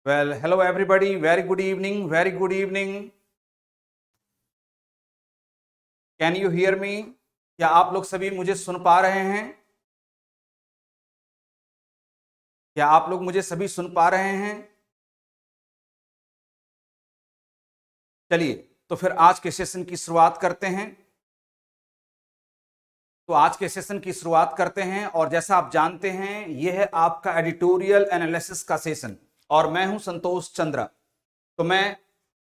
Well, hello everybody. Very good evening. Very good evening. Can you hear me? क्या आप लोग सभी मुझे सुन पा रहे हैं? क्या आप लोग मुझे सभी सुन पा रहे हैं? चलिए, तो फिर आज के सेशन की शुरुआत करते हैं। और जैसा आप जानते हैं, यह है आपका एडिटोरियल एनालिसिस का सेशन और मैं हूं संतोष चंद्रा। तो मैं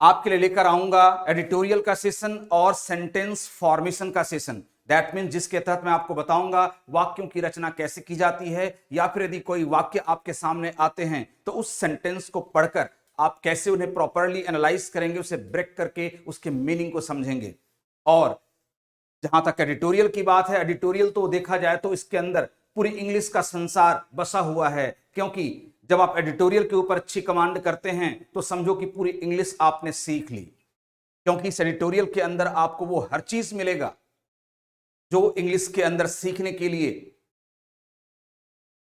आपके लिए लेकर आऊंगा एडिटोरियल का सेशन और सेंटेंस फॉर्मेशन का सेशन। दैट मीन जिसके तहत मैं आपको बताऊंगा वाक्यों की रचना कैसे की जाती है, या फिर यदि कोई वाक्य आपके सामने आते हैं तो उस सेंटेंस को पढ़कर आप कैसे उन्हें प्रॉपरली एनालाइज करेंगे, उसे ब्रेक करके उसके मीनिंग को समझेंगे। और जहां तक एडिटोरियल की बात है, एडिटोरियल तो देखा जाए तो इसके अंदर पूरी इंग्लिश का संसार बसा हुआ है, क्योंकि जब आप एडिटोरियल के ऊपर अच्छी कमांड करते हैं तो समझो कि पूरी इंग्लिश आपने सीख ली, क्योंकि इस एडिटोरियल के अंदर आपको वो हर चीज मिलेगा जो इंग्लिश के अंदर सीखने के लिए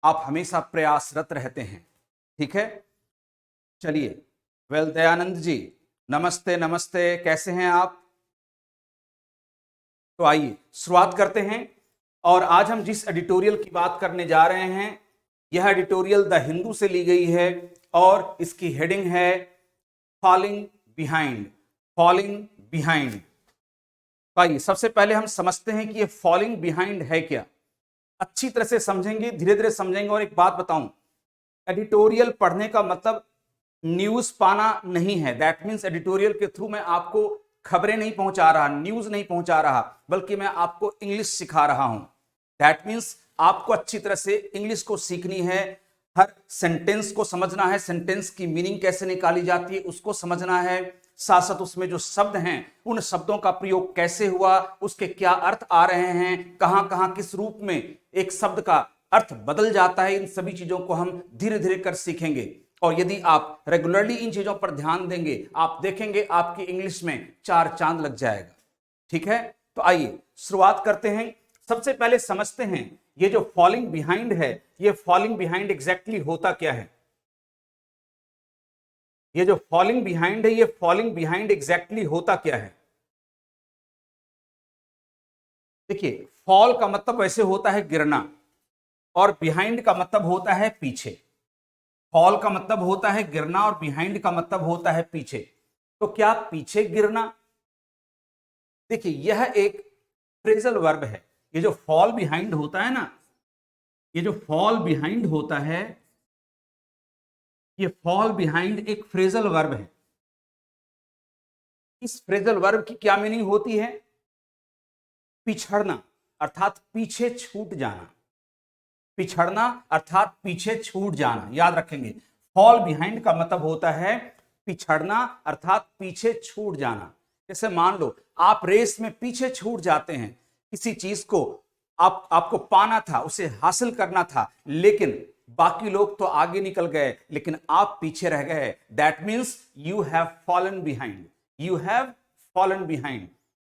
आप हमेशा प्रयासरत रहते हैं। ठीक है, चलिए। वेल, दयानंद जी, नमस्ते नमस्ते, कैसे हैं आप? तो आइए शुरुआत करते हैं। और आज हम जिस एडिटोरियल की बात करने जा रहे हैं, यह एडिटोरियल द हिंदू से ली गई है और इसकी हेडिंग है फॉलिंग बिहाइंड। Falling behind. आइए सबसे पहले हम समझते हैं कि ये फॉलिंग बिहाइंड है क्या। अच्छी तरह से समझेंगे, धीरे धीरे समझेंगे। और एक बात बताऊं, एडिटोरियल पढ़ने का मतलब न्यूज पाना नहीं है। दैट मीन्स एडिटोरियल के थ्रू मैं आपको खबरें नहीं पहुंचा रहा, न्यूज नहीं पहुंचा रहा, बल्कि मैं आपको इंग्लिश सिखा रहा हूं। दैट मीन्स आपको अच्छी तरह से इंग्लिश को सीखनी है, हर सेंटेंस को समझना है, सेंटेंस की मीनिंग कैसे निकाली जाती है उसको समझना है, साथ साथ उसमें जो शब्द हैं उन शब्दों का प्रयोग कैसे हुआ, उसके क्या अर्थ आ रहे हैं, कहां कहां किस रूप में एक शब्द का अर्थ बदल जाता है, इन सभी चीजों को हम धीरे धीरे कर सीखेंगे। और यदि आप रेगुलरली इन चीजों पर ध्यान देंगे, आप देखेंगे आपकी इंग्लिश में चार चांद लग जाएगा। ठीक है, तो आइए शुरुआत करते हैं। सबसे पहले समझते हैं ये जो फॉलिंग बिहाइंड है, ये फॉलिंग बिहाइंड एग्जैक्टली होता क्या है। ये जो फॉलिंग बिहाइंड है, ये फॉलिंग बिहाइंड एग्जैक्टली होता क्या है। देखिए, फॉल का मतलब वैसे होता है गिरना, और बिहाइंड का मतलब होता है पीछे। फॉल का मतलब होता है गिरना और बिहाइंड का मतलब होता है पीछे। तो क्या पीछे गिरना? देखिए, यह एक फ्रेजल वर्ब है। ये जो फॉल बिहाइंड होता है ना, ये जो फॉल बिहाइंड होता है, ये फॉल बिहाइंड एक फ्रेजल वर्ब है। इस फ्रेजल वर्ब की क्या मीनिंग होती है? पिछड़ना, अर्थात पीछे छूट जाना। पिछड़ना अर्थात पीछे छूट जाना, याद रखेंगे। फॉल बिहाइंड का मतलब होता है पिछड़ना अर्थात पीछे छूट जाना। जैसे मान लो आप रेस में पीछे छूट जाते हैं, किसी चीज को आपको पाना था, उसे हासिल करना था, लेकिन बाकी लोग तो आगे निकल गए लेकिन आप पीछे रह गए। That means you have fallen behind. You have fallen behind,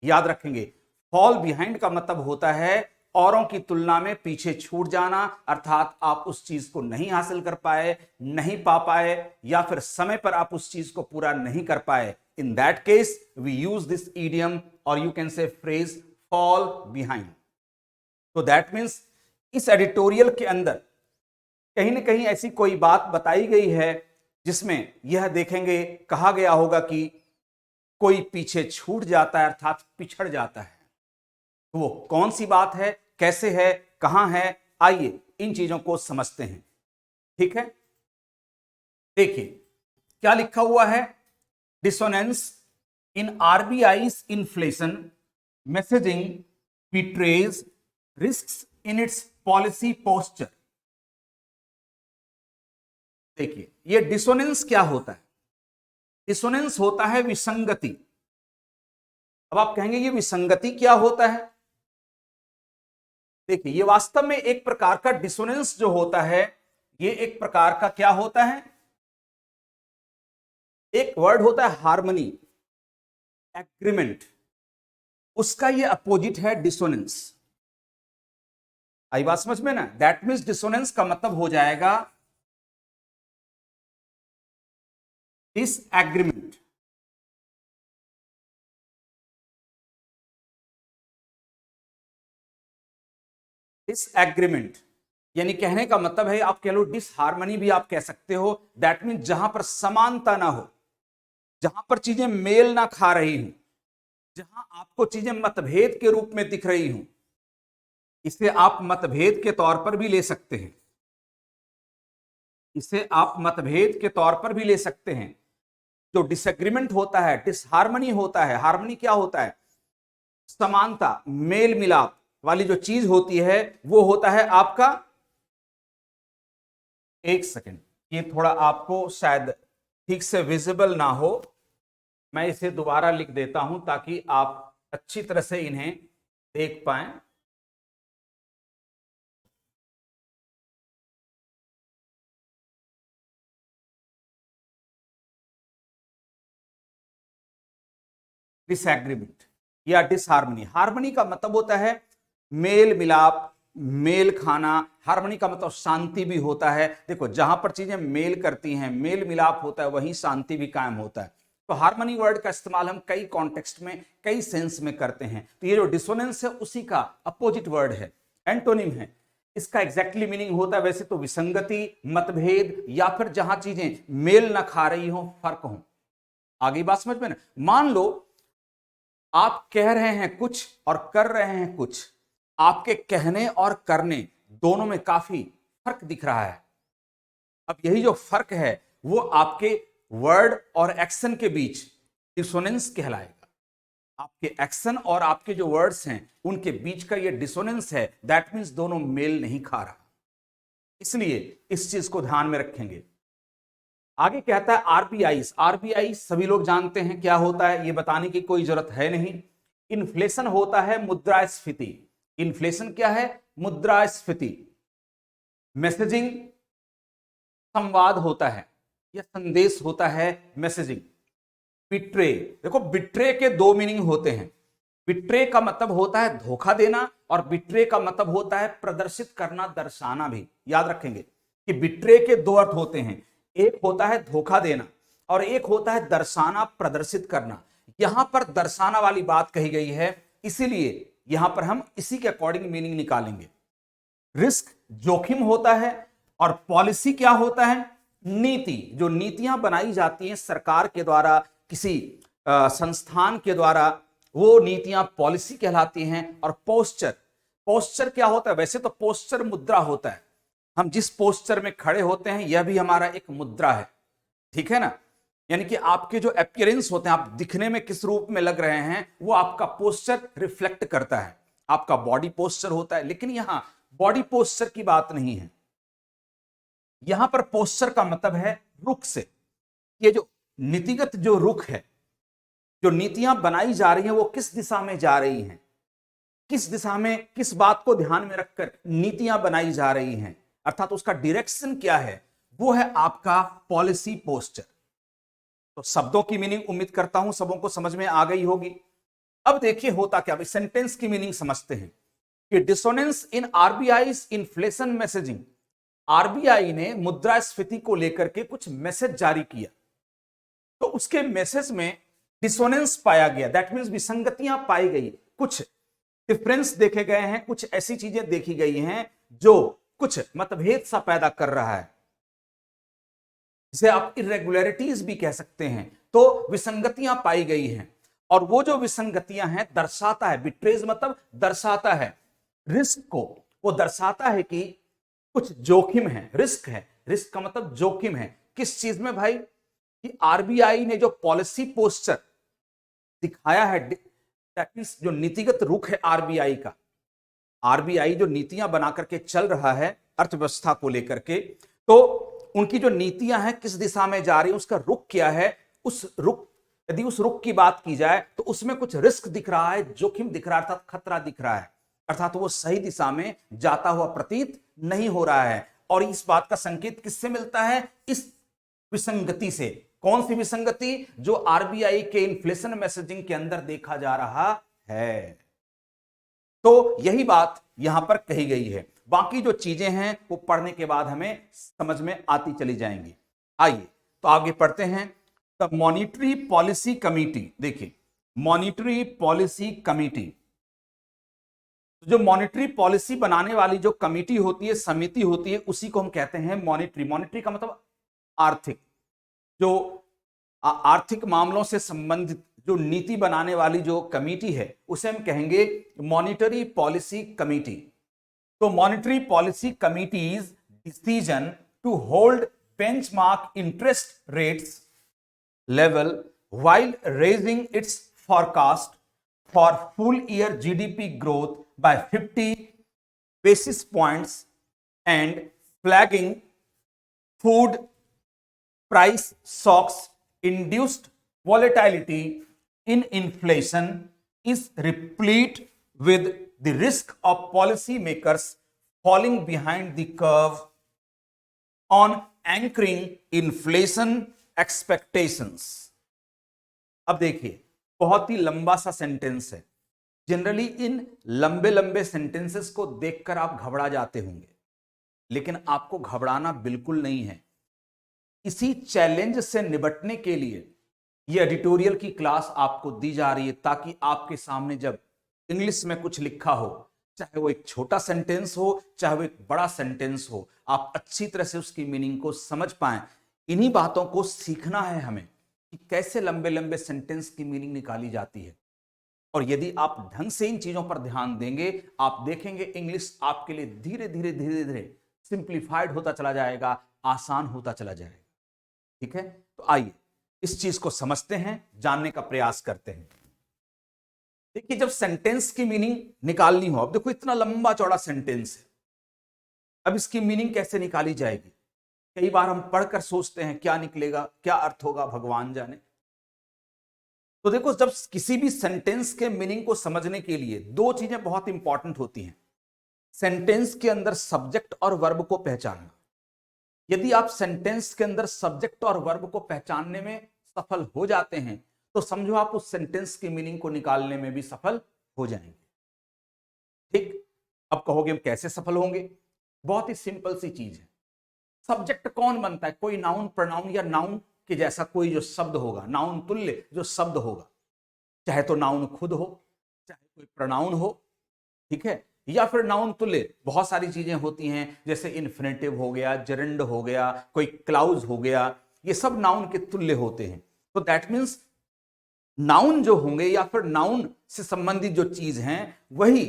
याद रखेंगे। फॉल बिहाइंड का मतलब होता है औरों की तुलना में पीछे छूट जाना, अर्थात आप उस चीज को नहीं हासिल कर पाए, नहीं पा पाए, या फिर समय पर आप उस चीज को पूरा नहीं कर पाए। In that case we use this idiom और you can say phrase fall behind. तो दैट मीन्स इस एडिटोरियल के अंदर कहीं ना कहीं ऐसी कोई बात बताई गई है जिसमें यह देखेंगे, कहा गया होगा कि कोई पीछे छूट जाता है अर्थात पिछड़ जाता है। तो वो कौन सी बात है, कैसे है, कहां है, आइए इन चीजों को समझते हैं। ठीक है, देखिए क्या लिखा हुआ है। Dissonance in RBI inflation messaging betrays risks in its policy posture. देखिए, ये डिसोनेंस क्या होता है? डिसोनेंस होता है विसंगति। अब आप कहेंगे ये विसंगति क्या होता है? देखिए, ये वास्तव में एक प्रकार का डिसोनेंस जो होता है, ये एक प्रकार का क्या होता है? एक वर्ड होता है हार्मनी, एग्रीमेंट, उसका ये अपोजिट है डिसोनेंस। आई बात समझ में ना? दैट मीन्स डिसोनेंस का मतलब हो जाएगा डिसएग्रीमेंट, डिसएग्रीमेंट यानी कहने का मतलब है, आप कह लो डिसहार्मनी भी आप कह सकते हो। दैट मीन जहां पर समानता ना हो, जहां पर चीजें मेल ना खा रही हूं, जहां आपको चीजें मतभेद के रूप में दिख रही हूं, इसे आप मतभेद के तौर पर भी ले सकते हैं। इसे आप मतभेद के तौर पर भी ले सकते हैं। जो डिसएग्रीमेंट होता है, डिसहार्मनी होता है, हार्मनी क्या होता है? समानता, मेल मिलाप वाली जो चीज होती है वो होता है आपका, एक सेकेंड, ये थोड़ा आपको शायद ठीक से विजिबल ना हो, मैं इसे दोबारा लिख देता हूं ताकि आप अच्छी तरह से इन्हें देख पाएं। डिसएग्रीमेंट या डिसहार्मनी, हार्मनी का मतलब होता है मेल मिलाप, मेल खाना। हार्मनी का मतलब शांति भी होता है। देखो, जहां पर चीजें मेल करती हैं, मेल मिलाप होता है, वहीं शांति भी कायम होता है। तो हार्मनी वर्ड का इस्तेमाल हम कई कॉन्टेक्स्ट में, कई सेंस में करते हैं। तो ये जो डिसोनेंस है उसी का अपोजिट वर्ड है, एंटोनिम है। इसका एग्जैक्टली मीनिंग होता है वैसे तो विसंगति, मतभेद, या फिर जहां चीजें मेल ना खा रही हो, फर्क हो। आगे बात समझ में ना? मान लो आप कह रहे हैं कुछ और कर रहे हैं कुछ, आपके कहने और करने दोनों में काफी फर्क दिख रहा है। अब यही जो फर्क है वो आपके वर्ड और एक्शन के बीच डिसोनेंस कहलाएगा। आपके एक्शन और आपके जो वर्ड्स हैं उनके बीच का ये डिसोनेंस है। दैट मीन्स दोनों मेल नहीं खा रहा, इसलिए इस चीज को ध्यान में रखेंगे। आगे कहता है आरबीआई। आरबीआई सभी लोग जानते हैं क्या होता है, ये बताने की कोई जरूरत है नहीं। इन्फ्लेशन होता है मुद्रास्फीति। इन्फ्लेशन क्या है? मुद्रास्फीति। मैसेजिंग संवाद होता है या संदेश होता है, मैसेजिंग। बिट्रे, देखो बिट्रे के दो मीनिंग होते हैं। बिट्रे का मतलब होता है धोखा देना, और बिट्रे का मतलब होता है प्रदर्शित करना, दर्शाना भी। याद रखेंगे कि बिट्रे के दो अर्थ होते हैं, एक होता है धोखा देना और एक होता है दर्शाना, प्रदर्शित करना। यहां पर दर्शाना वाली बात कही गई है, इसीलिए यहां पर हम इसी के अकॉर्डिंग मीनिंग निकालेंगे। रिस्क जोखिम होता है, और पॉलिसी क्या होता है? नीति। जो नीतियां बनाई जाती हैं सरकार के द्वारा, किसी संस्थान के द्वारा, वो नीतियां पॉलिसी कहलाती हैं। और पोस्चर, पोस्चर क्या होता है? वैसे तो पोस्चर मुद्रा होता है, हम जिस पोस्चर में खड़े होते हैं यह भी हमारा एक मुद्रा है, ठीक है ना? यानी कि आपके जो अपीयरेंस होते हैं, आप दिखने में किस रूप में लग रहे हैं, वो आपका पोस्चर रिफ्लेक्ट करता है। आपका बॉडी पोस्चर होता है, लेकिन यहां बॉडी पोस्चर की बात नहीं है। यहां पर पोस्चर का मतलब है रुख से। ये जो नीतिगत जो रुख है, जो नीतियां बनाई जा रही हैं, वो किस दिशा में जा रही हैं, किस दिशा में, किस बात को ध्यान में रखकर नीतियां बनाई जा रही हैं, अर्थात उसका डायरेक्शन क्या है, वो है आपका पॉलिसी पोस्चर। तो शब्दों की मीनिंग उम्मीद करता हूं सबों को समझ में आ गई होगी। अब देखिए होता क्या, सेंटेंस की मीनिंग समझते हैं कि डिसोनेंस इन आरबीआई इन्फ्लेशन मैसेजिंग। आरबीआई ने मुद्रास्फीति को लेकर के कुछ मैसेज जारी किया, तो उसके मैसेज में डिसोनेंस पाया गया। दैट मींस विसंगतियां पाई गई, कुछ डिफरेंस देखे गए हैं, कुछ ऐसी चीजें देखी गई हैं जो कुछ मतभेद सा पैदा कर रहा है, जिसे आप इरेगुलरिटीज भी कह सकते हैं। तो विसंगतियां पाई गई हैं, और वो जो विसंगतियां हैं दर्शाता है, बिट्रेज मतलब दर्शाता है रिस्क को। वो दर्शाता है कि कुछ जोखिम है, रिस्क है। रिस्क का मतलब जोखिम है। किस चीज में भाई? कि आरबीआई ने जो पॉलिसी पोस्चर दिखाया है, दैट मींस जो नीतिगत रुख है आरबीआई का, आरबीआई जो नीतियां बना करके चल रहा है अर्थव्यवस्था को लेकर के, तो उनकी जो नीतियां हैं किस दिशा में जा रही है, उसका रुख क्या है, उस रुख, यदि उस रुख की बात की जाए तो उसमें कुछ रिस्क दिख रहा है, जोखिम दिख रहा है, अर्थात खतरा दिख रहा है, अर्थात वो सही दिशा में जाता हुआ प्रतीत नहीं हो रहा है। और इस बात का संकेत किससे मिलता है? इस विसंगति से। कौन सी विसंगति? जो आरबीआई के इन्फ्लेशन मैसेजिंग के अंदर देखा जा रहा है। तो यही बात यहां पर कही गई है। बाकी जो चीजें हैं वो पढ़ने के बाद हमें समझ में आती चली जाएंगी। आइए तो आगे पढ़ते हैं। द मॉनिटरी पॉलिसी कमिटी, देखिए मॉनिटरी पॉलिसी कमिटी, जो मॉनिटरी पॉलिसी बनाने वाली जो कमिटी होती है, समिति होती है, उसी को हम कहते हैं मॉनिटरी। मॉनिटरी का मतलब आर्थिक, जो आर्थिक मामलों से संबंधित जो नीति बनाने वाली जो कमिटी है उसे हम कहेंगे मॉनिटरी पॉलिसी कमिटी। तो monetary policy committee's decision to hold benchmark interest rates level while raising its forecast for full year GDP growth by 50 basis points and flagging food price shocks induced volatility in inflation is replete with the risk of policymakers falling behind the curve on anchoring inflation expectations. अब देखिए बहुत ही लंबा सा sentence है। Generally in लंबे लंबे sentences को देखकर आप घबरा जाते होंगे, लेकिन आपको घबराना बिल्कुल नहीं है। इसी चैलेंज से निपटने के लिए ये एडिटोरियल की क्लास आपको दी जा रही है, ताकि आपके सामने जब इंग्लिश में कुछ लिखा हो, चाहे वो एक छोटा सेंटेंस हो चाहे वो एक बड़ा सेंटेंस हो, आप अच्छी तरह से उसकी मीनिंग को समझ पाएं। इन्हीं बातों को सीखना है हमें कि कैसे लंबे लंबे सेंटेंस की मीनिंग निकाली जाती है। और यदि आप ढंग से इन चीजों पर ध्यान देंगे, आप देखेंगे इंग्लिश आपके लिए धीरे धीरे धीरे धीरे सिंप्लीफाइड होता चला जाएगा, आसान होता चला जाएगा। ठीक है, तो आइए इस चीज को समझते हैं, जानने का प्रयास करते हैं। देखिए जब सेंटेंस की मीनिंग निकालनी हो, अब देखो इतना लंबा चौड़ा सेंटेंस है, अब इसकी मीनिंग कैसे निकाली जाएगी? कई बार हम पढ़कर सोचते हैं क्या निकलेगा, क्या अर्थ होगा, भगवान जाने। तो देखो जब किसी भी सेंटेंस के मीनिंग को समझने के लिए दो चीजें बहुत इंपॉर्टेंट होती हैं। सेंटेंस के अंदर सब्जेक्ट और वर्ब को पहचानना। यदि आप सेंटेंस के अंदर सब्जेक्ट और वर्ब को पहचानने में सफल हो जाते हैं तो समझो आप उस सेंटेंस की मीनिंग को निकालने में भी सफल हो जाएंगे। ठीक, अब कहोगे हम कैसे सफल होंगे? बहुत ही सिंपल सी चीज है। सब्जेक्ट कौन बनता है? कोई नाउन, प्रोनाउन या नाउन के जैसा कोई जो शब्द होगा, नाउन तुल्य जो शब्द होगा, चाहे तो नाउन खुद हो, चाहे कोई प्रोनाउन हो, ठीक है, या फिर नाउन तुल्य बहुत सारी चीजें होती हैं, जैसे इन्फिनेटिव हो गया, जेरेंड हो गया, कोई क्लाउज हो गया, ये सब नाउन के तुल्य होते हैं। तो दैट मीन्स नाउन जो होंगे या फिर नाउन से संबंधित जो चीज हैं वही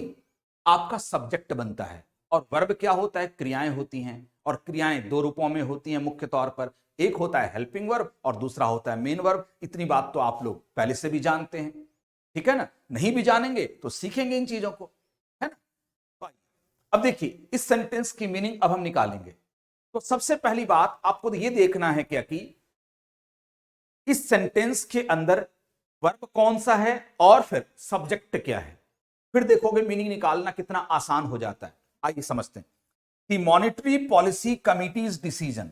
आपका सब्जेक्ट बनता है। और वर्ब क्या होता है? क्रियाएं होती हैं, और क्रियाएं दो रूपों में होती हैं मुख्य तौर पर। एक होता है हेल्पिंग वर्ब और दूसरा होता है मेन वर्ब। इतनी बात तो आप लोग पहले से भी जानते हैं, ठीक है ना? नहीं भी जानेंगे तो सीखेंगे इन चीजों को, है ना? तो अब देखिए इस सेंटेंस की मीनिंग अब हम निकालेंगे। तो सबसे पहली बात आपको ये देखना है क्या कि इस सेंटेंस के अंदर वर्ब कौन सा है और फिर सब्जेक्ट क्या है। फिर देखोगे मीनिंग निकालना कितना आसान हो जाता है। आइए समझते हैं कि मॉनिटरी पॉलिसी कमिटीज डिसीजन।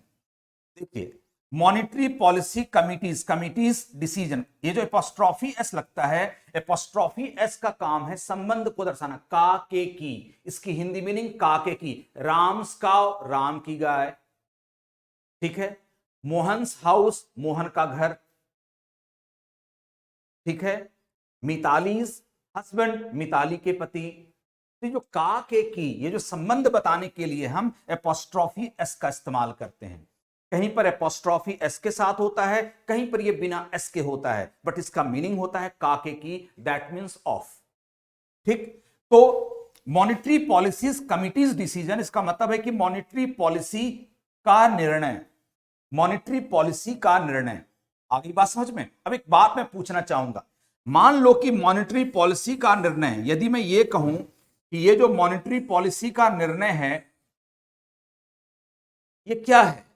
देखिए मॉनिटरी पॉलिसी कमिटीज डिसीजन, ये जो एपोस्ट्रॉफी एस लगता है, एपोस्ट्रॉफी एस का काम है संबंध को दर्शाना। का के की, इसकी हिंदी मीनिंग का के की। राम्स काव, राम की गाय, ठीक है। मोहन्स हाउस, मोहन का घर, ठीक है। मितालीज हस्बैंड, मिताली के पति। तो जो का के की, ये जो संबंध बताने के लिए हम एपोस्ट्रॉफी एस का इस्तेमाल करते हैं। कहीं पर एपोस्ट्रॉफी एस के साथ होता है, कहीं पर ये बिना एस के होता है, बट इसका मीनिंग होता है का के की, दैट मीन्स ऑफ। ठीक, तो मॉनिटरी पॉलिसीज कमिटीज डिसीजन, इसका मतलब है कि मॉनिटरी पॉलिसी का निर्णय, मॉनिटरी पॉलिसी का निर्णय। आगे बात समझ में? अब एक बात मैं पूछना चाहूंगा, मान लो कि मॉनिटरी पॉलिसी का निर्णय, यदि मैं ये कहूं कि ये जो मॉनिटरी पॉलिसी का निर्णय है ये क्या है?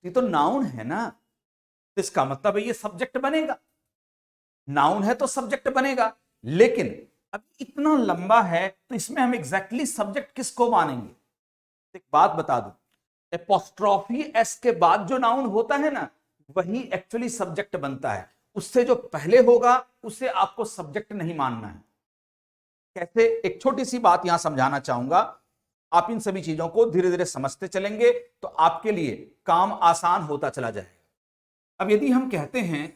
ये तो नाउन है ना, तो इसका मतलब है ये सब्जेक्ट बनेगा। नाउन है तो सब्जेक्ट बनेगा, लेकिन अब इतना लंबा है तो इसमें हम एग्जैक्टली सब्जेक्ट किसको मानेंगे? एक बात बता दूं, एपोस्ट्रॉफी एस के बाद जो नाउन होता है ना वही एक्चुअली सब्जेक्ट बनता है। उससे जो पहले होगा उसे आपको सब्जेक्ट नहीं मानना है। कैसे? एक छोटी सी बात यहां समझाना चाहूंगा, आप इन सभी चीजों को धीरे धीरे समझते चलेंगे तो आपके लिए काम आसान होता चला जाएगा। अब यदि हम कहते हैं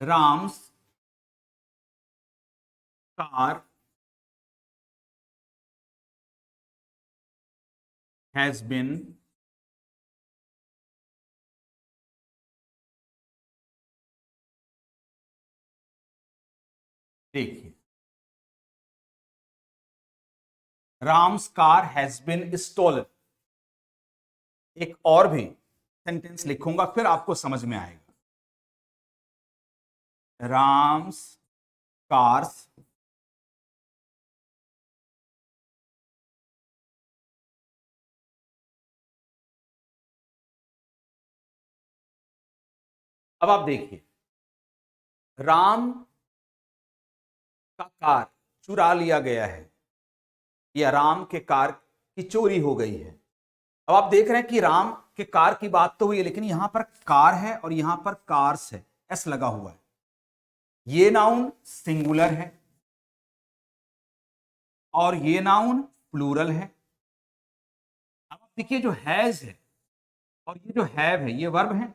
राम्स कार हैज बिन देखिए, Ram's car has been stolen. एक और भी सेंटेंस लिखूंगा फिर आपको समझ में आएगा। राम्स कार्स अब आप देखिए, राम का कार चुरा लिया गया है या राम के कार की चोरी हो गई है। अब आप देख रहे हैं कि राम के कार की बात तो हुई है, लेकिन यहां पर कार है और यहां पर कार्स है, एस लगा हुआ है। ये नाउन सिंगुलर है और ये नाउन प्लूरल है। अब आप देखिए, जो हैज है और ये जो हैव है ये वर्ब है।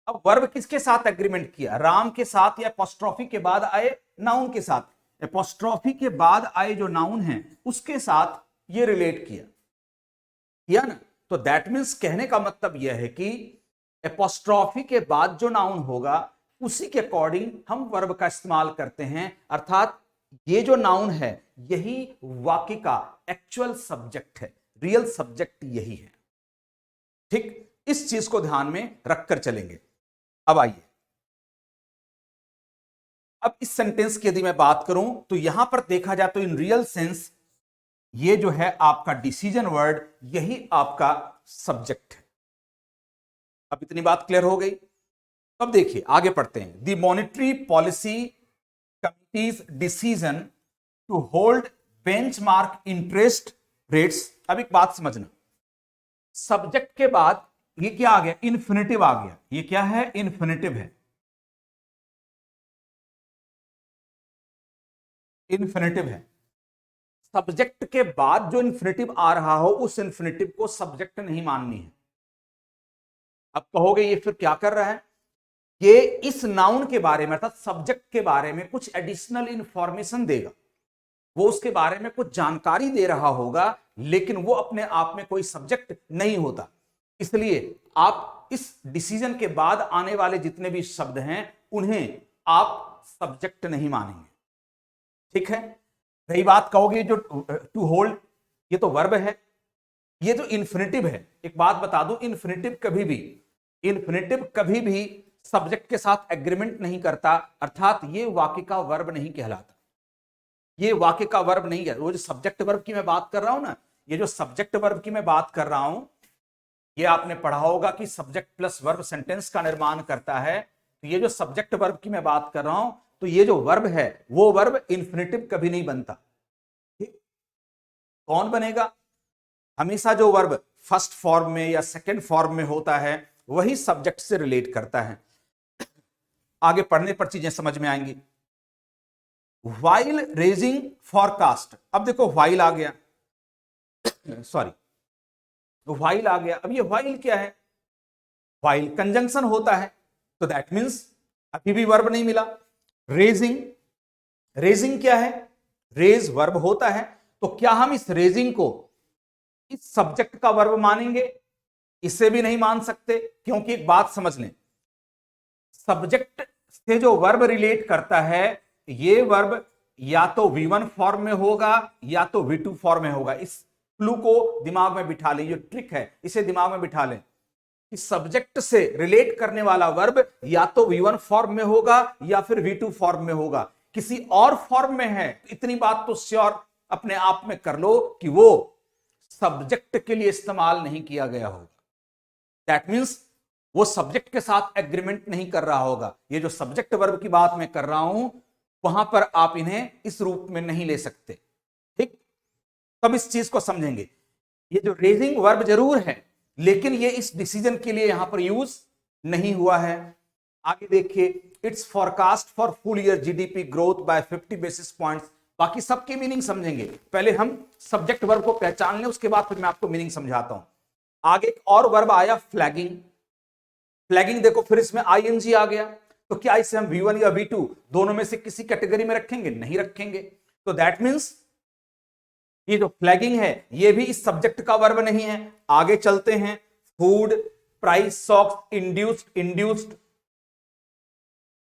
अब वर्ब किसके साथ एग्रीमेंट किया? राम के साथ या एपोस्ट्रोफी के बाद आए नाउन के साथ। एपोस्ट्रोफी के बाद आए जो नाउन है उसके साथ ये रिलेट किया ना। तो दैट मीन्स कहने का मतलब यह है कि एपोस्ट्रोफी के बाद जो नाउन होगा उसी के अकॉर्डिंग हम वर्ब का इस्तेमाल करते हैं। अर्थात ये जो नाउन है यही वाक्य का एक्चुअल सब्जेक्ट है, रियल सब्जेक्ट यही है। ठीक, इस चीज को ध्यान में रखकर चलेंगे। अब आइए, अब इस सेंटेंस की यदि मैं बात करूं तो यहां पर देखा जाए तो इन रियल सेंस ये जो है आपका डिसीजन वर्ड यही आपका सब्जेक्ट है। अब इतनी बात क्लियर हो गई। अब देखिए आगे पढ़ते हैं। The monetary policy committee's decision to hold benchmark interest rates. अब एक बात समझना, सब्जेक्ट के बाद ये क्या आ गया? इन्फिनिटिव आ गया। ये क्या है? इन्फिनिटिव है। इन्फिनिटिव है। सब्जेक्ट के बाद जो इन्फिनिटिव आ रहा हो उस इन्फिनिटिव को सब्जेक्ट नहीं माननी है। अब कहोगे ये फिर क्या कर रहा है? ये इस नाउन के बारे में अर्थात सब्जेक्ट के बारे में कुछ एडिशनल इंफॉर्मेशन देगा, वो उसके बारे में कुछ जानकारी दे रहा होगा, लेकिन वो अपने आप में कोई सब्जेक्ट नहीं होता। इसलिए आप इस डिसीजन के बाद आने वाले जितने भी शब्द हैं उन्हें आप सब्जेक्ट नहीं मानेंगे। ठीक है। रही बात, कहोगे जो टू होल्ड ये तो वर्ब है, ये जो इन्फिनिटिव है, एक बात बता दूं, इन्फिनिटिव कभी भी सब्जेक्ट के साथ एग्रीमेंट नहीं करता। अर्थात ये वाक्य का वर्ब नहीं कहलाता। ये वाक्य का वर्ब नहीं है। वो जो सब्जेक्ट वर्ब की मैं बात कर रहा हूं ना, ये जो सब्जेक्ट वर्ब की मैं बात कर रहा हूं, ये आपने पढ़ा होगा कि सब्जेक्ट प्लस वर्ब सेंटेंस का निर्माण करता है। तो ये जो सब्जेक्ट वर्ब की मैं बात कर रहा हूं, तो ये जो वर्ब है वो वर्ब इन्फिनिटिव कभी नहीं बनता। ठीक, कौन बनेगा? हमेशा जो वर्ब फर्स्ट फॉर्म में या सेकंड फॉर्म में होता है वही सब्जेक्ट से रिलेट करता है। आगे पढ़ने पर चीजें समझ में आएंगी। While raising forecast. अब देखो व्हाइल आ गया, सॉरी व्हाइल आ गया। अब ये व्हाइल क्या है? व्हाइल कंजंक्शन होता है, तो दैट मींस अभी भी वर्ब नहीं मिला। रेजिंग, रेजिंग क्या है? रेज वर्ब होता है। तो क्या हम इस रेजिंग को इस सब्जेक्ट का वर्ब मानेंगे? इसे भी नहीं मान सकते, क्योंकि एक बात समझ लें, सब्जेक्ट से जो वर्ब रिलेट करता है ये वर्ब या तो V1 फॉर्म में होगा या तो V2 फॉर्म में होगा। इस क्लू को दिमाग में बिठा लें, ये ट्रिक है, इसे दिमाग में बिठा लें कि सब्जेक्ट से रिलेट करने वाला वर्ब या तो V1 फॉर्म में होगा या फिर V2 फॉर्म में होगा। किसी और फॉर्म में है, इतनी बात तो श्योर अपने आप में कर लो कि वो सब्जेक्ट के लिए इस्तेमाल नहीं किया गया होगा। दैट मींस वो सब्जेक्ट के साथ एग्रीमेंट नहीं कर रहा होगा। ये जो सब्जेक्ट वर्ब की बात मैं कर रहा हूं वहां पर आप इन्हें इस रूप में नहीं ले सकते। ठीक, तब इस चीज को समझेंगे। ये जो रेजिंग वर्ब जरूर है, लेकिन ये इस डिसीजन के लिए यहां पर यूज नहीं हुआ है। आगे देखिए, it's forecast for full year GDP growth by 50 basis points. बाकी सबकी मीनिंग समझेंगे, पहले हम सब्जेक्ट वर्ब को पहचान लें, उसके बाद फिर मैं आपको मीनिंग समझाता हूं। आगे एक और वर्ब आया फ्लैगिंग। फ्लैगिंग देखो, फिर इसमें आईएनजी आ गया। तो क्या इसे हम V1 या V2 दोनों में से किसी कैटेगरी में रखेंगे? नहीं रखेंगे। तो दैट मीन्स ये जो फ्लैगिंग है ये भी इस सब्जेक्ट का वर्ब नहीं है। आगे चलते हैं। Food, price, socks, induced.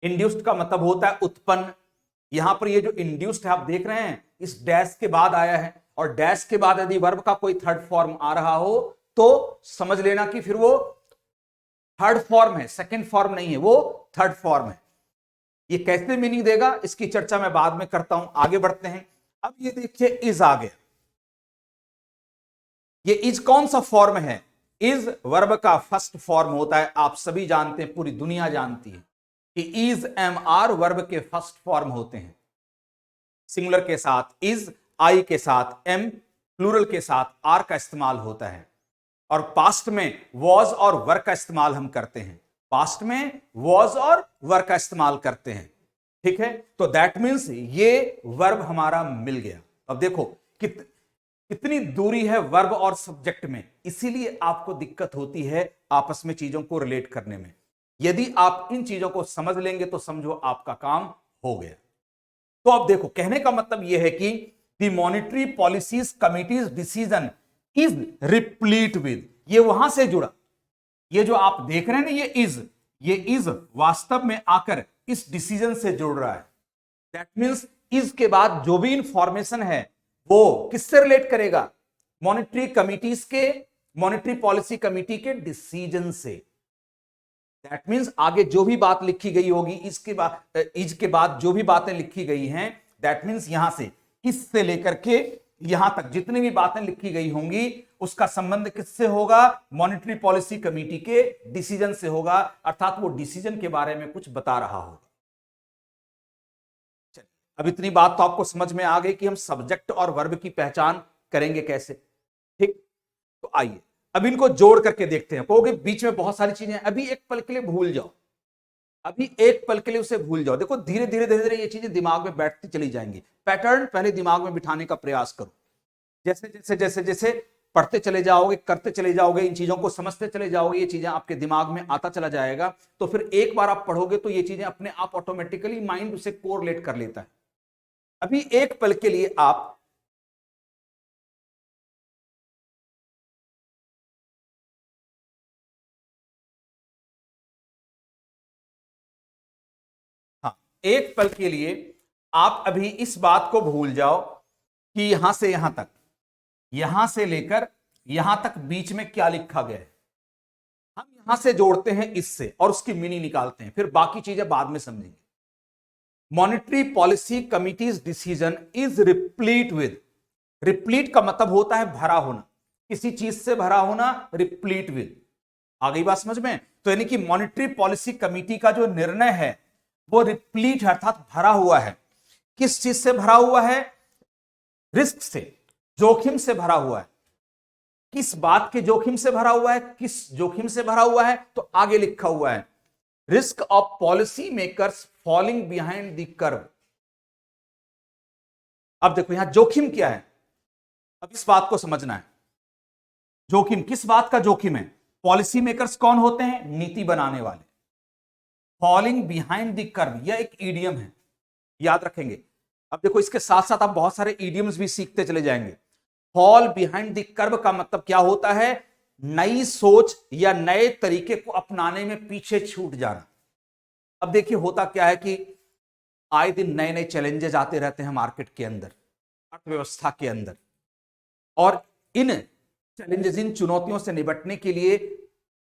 Induced का मतलब होता है उत्पन्न। यहां पर ये जो इंड्यूस्ड है आप देख रहे हैं इस डैश के बाद आया है, और डैश के बाद यदि वर्ब का कोई थर्ड फॉर्म आ रहा हो तो समझ लेना कि फिर वो थर्ड फॉर्म है, सेकंड फॉर्म नहीं है, वो थर्ड फॉर्म है। ये कैसे मीनिंग देगा इसकी चर्चा मैं बाद में करता हूं। आगे बढ़ते हैं। अब ये देखिए इज आ गया। ये इज कौन सा फॉर्म है? इज वर्ब का फर्स्ट फॉर्म होता है। आप सभी जानते हैं, पूरी दुनिया जानती है कि इज एम आर वर्ब के फर्स्ट फॉर्म होते हैं। सिंगुलर के साथ इज, आई के साथ एम, प्लूरल के साथ आर का इस्तेमाल होता है। और पास्ट में वॉज और वर का इस्तेमाल हम करते हैं। पास्ट में वॉज और वर का इस्तेमाल करते हैं। ठीक है, तो दैट मीन्स ये वर्ब हमारा मिल गया। अब देखो कितनी दूरी है वर्ब और सब्जेक्ट में, इसीलिए आपको दिक्कत होती है आपस में चीजों को रिलेट करने में। यदि आप इन चीजों को समझ लेंगे तो समझो आपका काम हो गया। तो अब देखो, कहने का मतलब यह है कि the monetary policies committee's decision is replete with, ये वहां से जुड़ा। ये जो आप देख रहे हैं ना ये इज वास्तव में आकर इस डिसीजन से जुड़ रहा है। दैट मीन्स इज के बाद जो भी इंफॉर्मेशन है वो किससे रिलेट करेगा? मॉनिटरी कमिटीज के, मॉनिटरी पॉलिसी कमिटी के डिसीजन से। दैट मीन्स आगे जो भी बात लिखी गई होगी इज के बाद जो भी बातें लिखी गई हैं, दैट मीन्स यहां से इससे लेकर के यहां तक जितनी भी बातें लिखी गई होंगी उसका संबंध किससे होगा? मॉनिटरी पॉलिसी कमेटी के डिसीजन से होगा, अर्थात वो डिसीजन के बारे में कुछ बता रहा होगा। चलिए, अब इतनी बात तो आपको समझ में आ गई कि हम सब्जेक्ट और वर्ब की पहचान करेंगे कैसे। ठीक, तो आइए अब इनको जोड़ करके देखते हैं। कहोगे बीच में बहुत सारी चीजें, अभी एक पल के लिए भूल जाओ, अभी एक पल के लिए उसे भूल जाओ। देखो धीरे धीरे धीरे धीरे ये चीजें दिमाग में बैठती चली जाएंगी। पैटर्न पहले दिमाग में बिठाने का प्रयास करो। जैसे जैसे जैसे जैसे पढ़ते चले जाओगे, करते चले जाओगे, इन चीजों को समझते चले जाओगे, ये चीजें आपके दिमाग में आता चला जाएगा। तो फिर एक बार आप पढ़ोगे तो ये चीजें अपने आप ऑटोमेटिकली माइंड उसे कोरिलेट कर लेता है। अभी एक पल के लिए आप एक पल के लिए आप अभी इस बात को भूल जाओ कि यहां से यहां तक, यहां से लेकर यहां तक बीच में क्या लिखा गया है। हम यहां से जोड़ते हैं इससे और उसकी मीनिंग निकालते हैं, फिर बाकी चीजें बाद में समझेंगे। Monetary policy committee's decision is replete with, replete का मतलब होता है भरा होना, किसी चीज से भरा होना, रिप्लीट विद। आ गई बात समझ में? तो यानी कि मॉनिटरी पॉलिसी कमिटी का जो निर्णय है वो रिप्लीट है, अर्थात भरा हुआ है। किस चीज से भरा हुआ है? रिस्क से, जोखिम से भरा हुआ है। किस बात के जोखिम से भरा हुआ है? किस जोखिम से भरा हुआ है? तो आगे लिखा हुआ है risk of policy makers falling behind the curve. अब देखो यहां जोखिम क्या है, अब इस बात को समझना है। जोखिम, किस बात का जोखिम है? पॉलिसी मेकर्स कौन होते हैं? नीति बनाने वाले। फॉलिंग बिहाइंड द कर्व, यह एक ईडियम है, याद रखेंगे। अब देखो इसके साथ साथ आप बहुत सारे ईडियम्स भी सीखते चले जाएंगे। फॉल बिहाइंड द कर्व का मतलब क्या होता है? नई सोच या नए तरीके को अपनाने में पीछे छूट जाना। अब देखिए होता क्या है कि आए दिन नए नए चैलेंजेस आते रहते हैं मार्केट के अंदर, अर्थव्यवस्था के अंदर, और इन चैलेंजेस, इन चुनौतियों से निपटने के लिए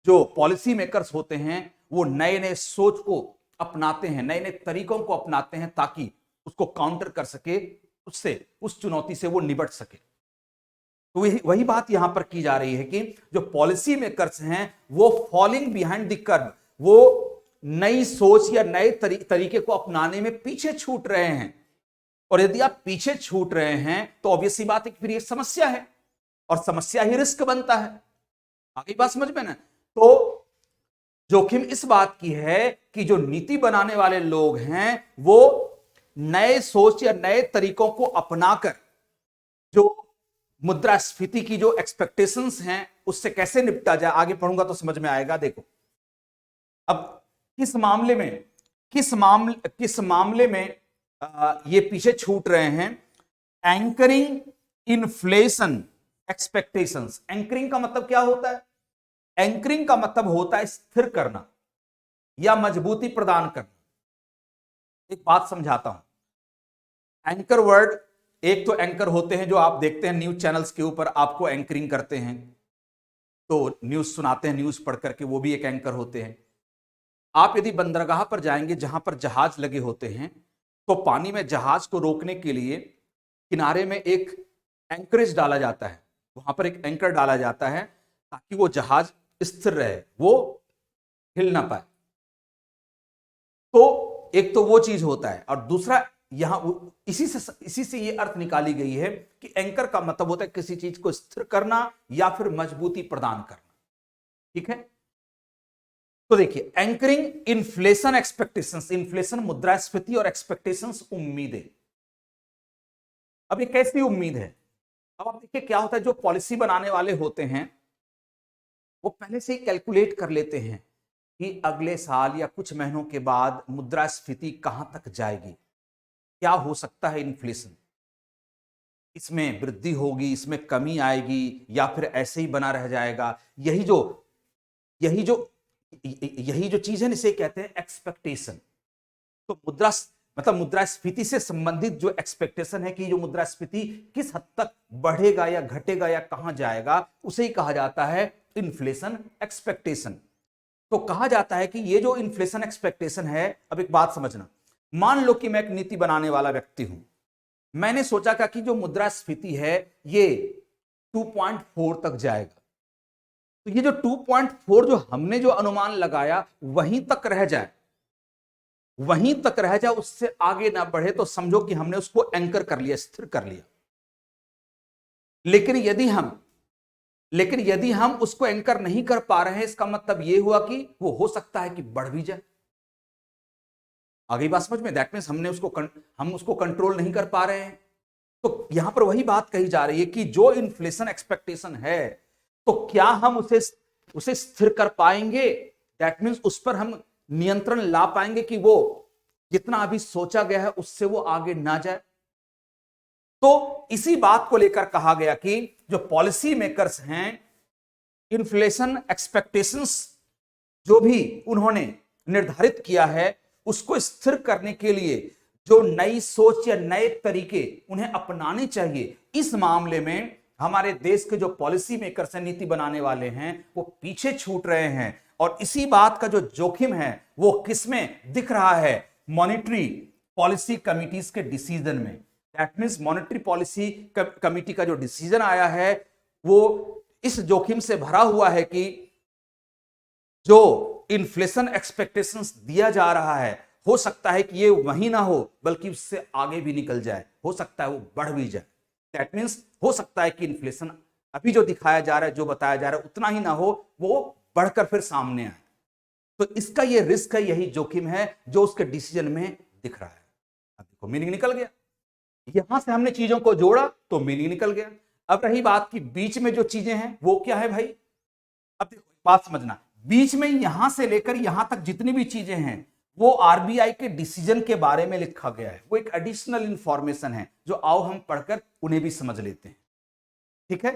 जो पॉलिसी मेकर्स होते हैं वो नए नए सोच को अपनाते हैं, नए नए तरीकों को अपनाते हैं ताकि उसको काउंटर कर सके, उससे, उस चुनौती से वो निपट सके। तो वही बात यहां पर की जा रही है कि जो पॉलिसी मेकर्स हैं वो फॉलिंग बिहाइंड द कर्व, वो नई सोच या नए तरीके को अपनाने में पीछे छूट रहे हैं। और यदि आप पीछे छूट रहे हैं तो ऑब्वियस सी बात है कि फिर ये समस्या है, और समस्या ही रिस्क बनता है। आगे बात समझ में ना? तो जोखिम इस बात की है कि जो नीति बनाने वाले लोग हैं वो नए सोच या नए तरीकों को अपनाकर जो मुद्रास्फीति की जो एक्सपेक्टेशंस हैं उससे कैसे निपटा जाए। आगे पढ़ूंगा तो समझ में आएगा। देखो अब इस मामले में किस मामले में ये पीछे छूट रहे हैं? Anchoring inflation expectations. एंकरिंग का मतलब क्या होता है? एंकरिंग का मतलब होता है स्थिर करना या मजबूती प्रदान करना। एक बात समझाता हूं। एंकर वर्ड, एक तो एंकर होते हैं जो आप देखते हैं न्यूज चैनल्स के ऊपर, आपको एंकरिंग करते हैं, तो न्यूज सुनाते हैं, न्यूज पढ़ करके, वो भी एक एंकर होते हैं। आप यदि बंदरगाह पर जाएंगे जहां पर जहाज लगे होते हैं, तो पानी में जहाज को रोकने के लिए किनारे में एक एंकरेज डाला जाता है, वहां पर एक एंकर डाला जाता है ताकि वो जहाज स्थिर रहे, वो हिल ना पाए। तो एक तो वो चीज होता है, और दूसरा यहां इसी से ये अर्थ निकाली गई है कि एंकर का मतलब होता है किसी चीज को स्थिर करना या फिर मजबूती प्रदान करना। ठीक है, तो देखिए, एंकरिंग इन्फ्लेशन एक्सपेक्टेशंस। इन्फ्लेशन मुद्रास्फीति और एक्सपेक्टेशंस उम्मीदें। अब ये कैसी उम्मीद है? अब आप देखिए क्या होता है, जो पॉलिसी बनाने वाले होते हैं वो पहले से ही कैलकुलेट कर लेते हैं कि अगले साल या कुछ महीनों के बाद मुद्रास्फीति कहां तक जाएगी, क्या हो सकता है इन्फ्लेशन, इसमें वृद्धि होगी, इसमें कमी आएगी, या फिर ऐसे ही बना रह जाएगा। यही जो यही जो चीज है ना, इसे कहते हैं एक्सपेक्टेशन। तो मुद्रास्फीति से संबंधित जो एक्सपेक्टेशन है कि जो मुद्रास्फीति किस हद तक बढ़ेगा या घटेगा या कहां जाएगा, उसे ही कहा जाता है इन्फ्लेशन एक्सपेक्टेशन। तो कहा जाता है कि ये जो इन्फ्लेशन एक्सपेक्टेशन है, अब एक बात समझना, मान लो कि मैं एक नीति बनाने वाला व्यक्ति हूं, मैंने सोचा कि जो मुद्रास्फीति है ये 2.4 तक जाएगा, तो ये जो 2.4 जो हमने जो अनुमान लगाया वहीं तक रह जाए, वहीं तक रह जाए, उससे आगे ना बढ़े, तो समझो कि हमने उसको एंकर कर लिया, स्थिर कर लिया। लेकिन यदि हम उसको एंकर नहीं कर पा रहे हैं, इसका मतलब यह हुआ कि वो हो सकता है कि बढ़ भी जाए। आगे बात समझ में? दैट मीन्स हम उसको कंट्रोल नहीं कर पा रहे हैं। तो यहां पर वही बात कही जा रही है कि जो इन्फ्लेशन एक्सपेक्टेशन है, तो क्या हम उसे स्थिर कर पाएंगे? दैट मीन्स उस पर हम नियंत्रण ला पाएंगे कि वो जितना अभी सोचा गया है उससे वो आगे ना जाए। तो इसी बात को लेकर कहा गया कि जो पॉलिसी मेकर्स हैं, इन्फ्लेशन एक्सपेक्टेशंस जो भी उन्होंने निर्धारित किया है, उसको स्थिर करने के लिए जो नई सोच या नए तरीके उन्हें अपनाने चाहिए, इस मामले में हमारे देश के जो पॉलिसी मेकर्स हैं, नीति बनाने वाले हैं, वो पीछे छूट रहे हैं। और इसी बात का जो जोखिम है वो किसमें दिख रहा है? मॉनिटरी पॉलिसी कमिटीज के डिसीजन में। That means monetary policy committee का जो डिसीजन आया है वो इस जोखिम से भरा हुआ है कि जो इन्फ्लेशन एक्सपेक्टेशंस दिया जा रहा है, हो सकता है कि ये वही ना हो बल्कि उससे आगे भी निकल जाए, हो सकता है वो बढ़ भी जाए। दैट मींस हो सकता है कि इन्फ्लेशन अभी जो दिखाया जा रहा है, जो बताया जा रहा है, उतना ही ना हो, वो बढ़कर फिर सामने आए। तो इसका ये रिस्क है, यही जोखिम है जो उसके डिसीजन में दिख रहा है। अब देखो मीनिंग निकल गया, यहां से हमने चीजों को जोड़ा तो मीनिंग निकल गया। अब रही बात की बीच में जो चीजें हैं वो क्या है भाई? अब देखो बात समझना, बीच में यहां से लेकर यहां तक जितनी भी चीजें हैं वो आरबीआई के डिसीजन के बारे में लिखा गया है, वो एक एडिशनल इंफॉर्मेशन है जो आओ हम पढ़कर उन्हें भी समझ लेते हैं। ठीक है,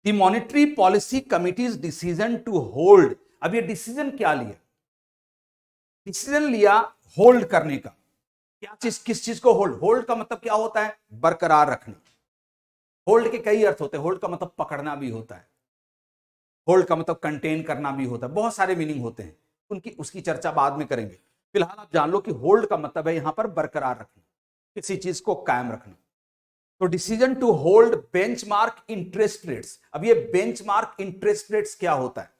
the monetary policy committee's decision to hold. अब ये डिसीजन क्या लिया? डिसीजन लिया होल्ड करने का। क्या चीज, किस चीज को होल्ड? होल्ड का मतलब क्या होता है? बरकरार रखना। होल्ड के कई अर्थ होते हैं, होल्ड का मतलब पकड़ना भी होता है, होल्ड का मतलब कंटेन करना भी होता है, बहुत सारे मीनिंग होते हैं, उसकी चर्चा बाद में करेंगे। फिलहाल आप जान लो कि होल्ड का मतलब है यहां पर बरकरार रखना, किसी चीज को कायम रखना। तो decision to hold benchmark interest rates. अब ये बेंचमार्क इंटरेस्ट रेट्स क्या होता है?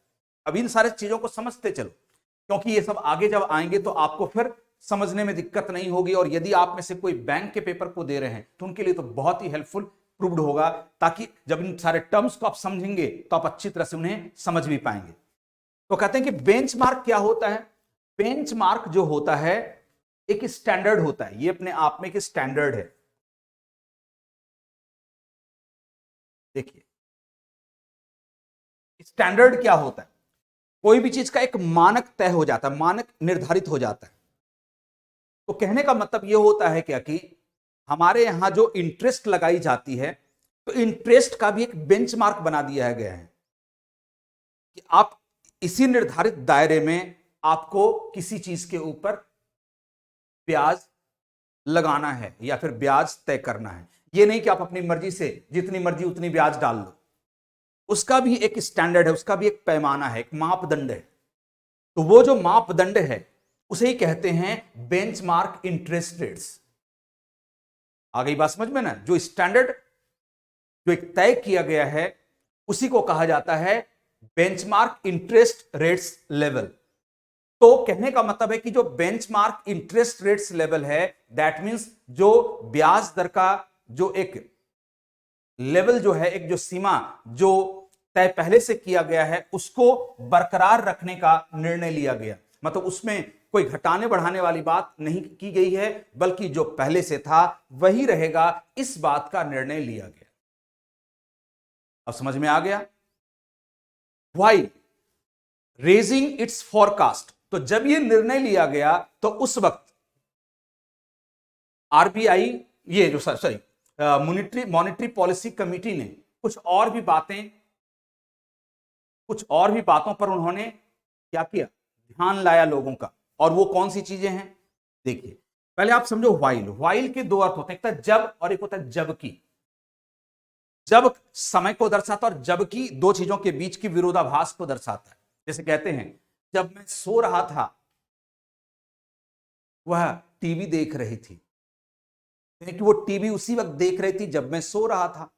अब इन सारे चीजों को समझते चलो, क्योंकि ये सब आगे जब आएंगे तो आपको फिर समझने में दिक्कत नहीं होगी। और यदि आप में से कोई बैंक के पेपर को दे रहे हैं तो उनके लिए तो बहुत ही हेल्पफुल प्रूव्ड होगा, ताकि जब इन सारे टर्म्स को आप समझेंगे तो आप अच्छी तरह से उन्हें समझ भी पाएंगे। तो कहते हैं कि बेंचमार्क क्या होता है? बेंचमार्क जो होता है एक स्टैंडर्ड होता है, ये अपने आप में एक स्टैंडर्ड है। देखिए स्टैंडर्ड क्या होता है? कोई भी चीज का एक मानक तय हो जाता है, मानक निर्धारित हो जाता है। तो कहने का मतलब यह होता है क्या कि हमारे यहां जो इंटरेस्ट लगाई जाती है, तो इंटरेस्ट का भी एक बेंचमार्क बना दिया गया है कि आप इसी निर्धारित दायरे में आपको किसी चीज के ऊपर ब्याज लगाना है या फिर ब्याज तय करना है। यह नहीं कि आप अपनी मर्जी से जितनी मर्जी उतनी ब्याज डाल लो, उसका भी एक स्टैंडर्ड है, उसका भी एक पैमाना है, एक मापदंड है। तो वो जो मापदंड है उसे ही कहते हैं बेंचमार्क इंटरेस्ट रेट्स। आ गई बात समझ में ना? जो स्टैंडर्ड, जो एक तय किया गया है, उसी को कहा जाता है बेंचमार्क इंटरेस्ट रेट्स लेवल। तो कहने का मतलब है कि जो बेंचमार्क इंटरेस्ट रेट्स लेवल है, दैट मींस जो ब्याज दर का जो एक लेवल जो है, एक जो सीमा जो तय पहले से किया गया है, उसको बरकरार रखने का निर्णय लिया गया। मतलब उसमें कोई घटाने बढ़ाने वाली बात नहीं की गई है, बल्कि जो पहले से था वही रहेगा, इस बात का निर्णय लिया गया। अब समझ में आ गया? व्हाइल रेजिंग इट्स फॉरकास्ट, तो जब यह निर्णय लिया गया तो उस वक्त आरबीआई, ये जो सॉरी मॉनेटरी पॉलिसी कमेटी ने कुछ और भी बातों पर उन्होंने क्या किया, ध्यान लाया लोगों का। और वो कौन सी चीजें हैं देखिए। पहले आप समझो व्हाइल के दो अर्थ होते हैं, एक होता है जब और एक होता है जबकि। जब समय को दर्शाता और जबकि दो चीजों के बीच की विरोधाभास को दर्शाता है। जैसे कहते हैं जब मैं सो रहा था वह टीवी देख रही थी, कि वो टीवी उसी वक्त देख रही थी जब मैं सो रहा था,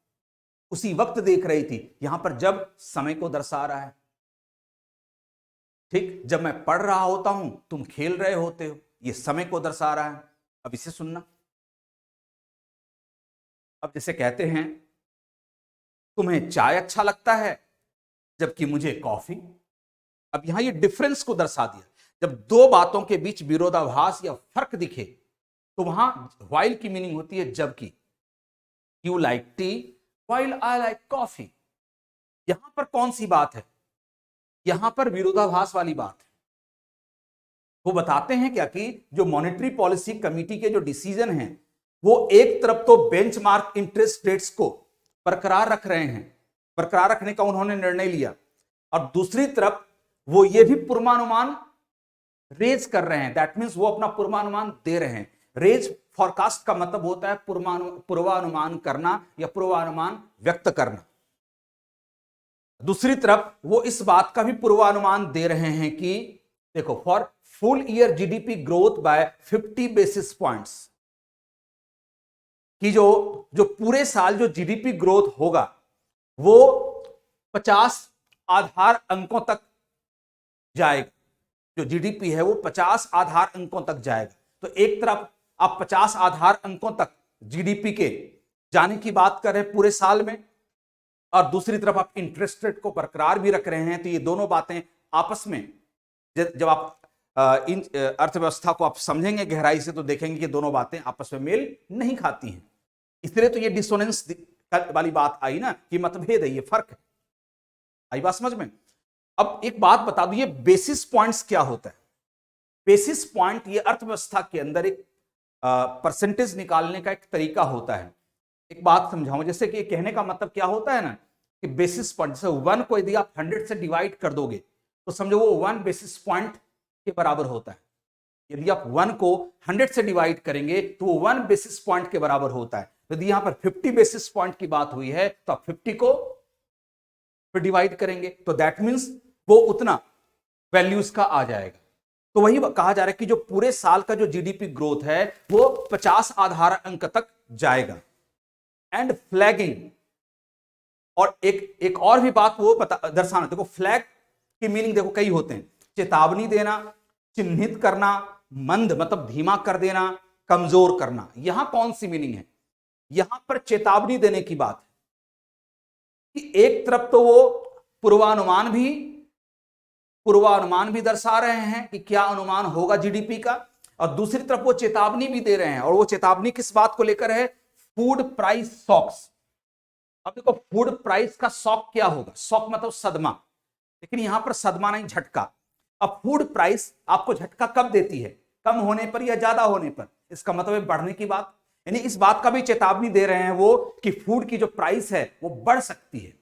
उसी वक्त देख रही थी। यहां पर जब समय को दर्शा रहा है। ठीक, जब मैं पढ़ रहा होता हूं तुम खेल रहे होते हो, यह समय को दर्शा रहा है। अब इसे सुनना। अब जैसे कहते हैं तुम्हें चाय अच्छा लगता है जबकि मुझे कॉफी। अब यहां ये डिफरेंस को दर्शा दिया। जब दो बातों के बीच विरोधाभास या फर्क दिखे तो वहां व्हाइल की मीनिंग होती है जबकि। You like T while I like coffee. यहां पर कौन सी बात है? यहां पर विरोधाभास वाली बात है। वो बताते हैं क्या कि जो मॉनेटरी पॉलिसी कमेटी के जो डिसीजन हैं, वो एक तरफ तो बेंचमार्क इंटरेस्ट रेट्स को बरकरार रख रहे हैं, बरकरार रखने का उन्होंने निर्णय लिया, और दूसरी तरफ वो ये भी पूर्वानुमान रेज कर रहे हैं। दैट मींस वो अपना पूर्वानुमान दे रहे हैं। रेज फॉरकास्ट का मतलब होता है पूर्वानुमान करना या पूर्वानुमान व्यक्त करना। दूसरी तरफ वो इस बात का भी पूर्वानुमान दे रहे हैं कि देखो, for full year GDP growth by 50 basis points, कि जो पूरे साल जो जीडीपी ग्रोथ होगा वो 50 आधार अंकों तक जाएगा। जो जीडीपी है वो 50 आधार अंकों तक जाएगा। तो एक तरफ आप 50 आधार अंकों तक जीडीपी के जाने की बात कर रहे हैं पूरे साल में, और दूसरी तरफ आप इंटरेस्ट रेट को बरकरार भी रख रहे हैं। तो ये दोनों बातें आपस में, जब आप इन अर्थव्यवस्था को आप समझेंगे गहराई से, तो देखेंगे कि दोनों बातें आपस में मेल नहीं खाती हैं। इसलिए तो ये डिसोनेंस वाली बात आई ना, कि मतभेद है, ये फर्क है। आई बात समझ में? अब एक बात बता दूं, ये बेसिस पॉइंट्स क्या होता है? बेसिस पॉइंट ये अर्थव्यवस्था के अंदर एक परसेंटेज निकालने का एक तरीका होता है। एक बात समझाऊं, जैसे कि कहने का मतलब क्या होता है ना, कि बेसिस पॉइंट, जैसे 1 को यदि आप 100 से डिवाइड कर दोगे तो समझो वो 1 बेसिस पॉइंट के बराबर होता है। यदि आप 1 को 100 से डिवाइड करेंगे तो वो 1 बेसिस पॉइंट के बराबर होता है। यदि यहां पर 50 बेसिस पॉइंट की बात हुई है तो आप 50 को फिर डिवाइड करेंगे, तो दैट मींस वो उतना वैल्यूज का आ जाएगा। तो वही कहा जा रहा है कि जो पूरे साल का जो जीडीपी ग्रोथ है वो 50 आधार अंक तक जाएगा। एंड फ्लैगिंग, और एक और भी बात वो दर्शाना। देखो, फ्लैग की मीनिंग देखो कई होते हैं। चेतावनी देना, चिन्हित करना, मंद मतलब धीमा कर देना, कमजोर करना। यहां कौन सी मीनिंग है? यहां पर चेतावनी देने की बात है कि एक तरफ तो वो पूर्वानुमान भी दर्शा रहे हैं कि क्या अनुमान होगा जीडीपी का, और दूसरी तरफ वो चेतावनी भी दे रहे हैं। और वो चेतावनी किस बात को लेकर है? Food price shocks. अब देखो, फूड प्राइस का शॉक क्या होगा? शॉक मतलब सदमा। लेकिन यहां पर सदमा नहीं, झटका। अब फूड प्राइस आपको झटका कब देती है? कम होने पर या ज्यादा होने पर? इसका मतलब है बढ़ने की बात, यानी इस बात का भी चेतावनी दे रहे हैं वो कि फूड की जो प्राइस है वो बढ़ सकती है।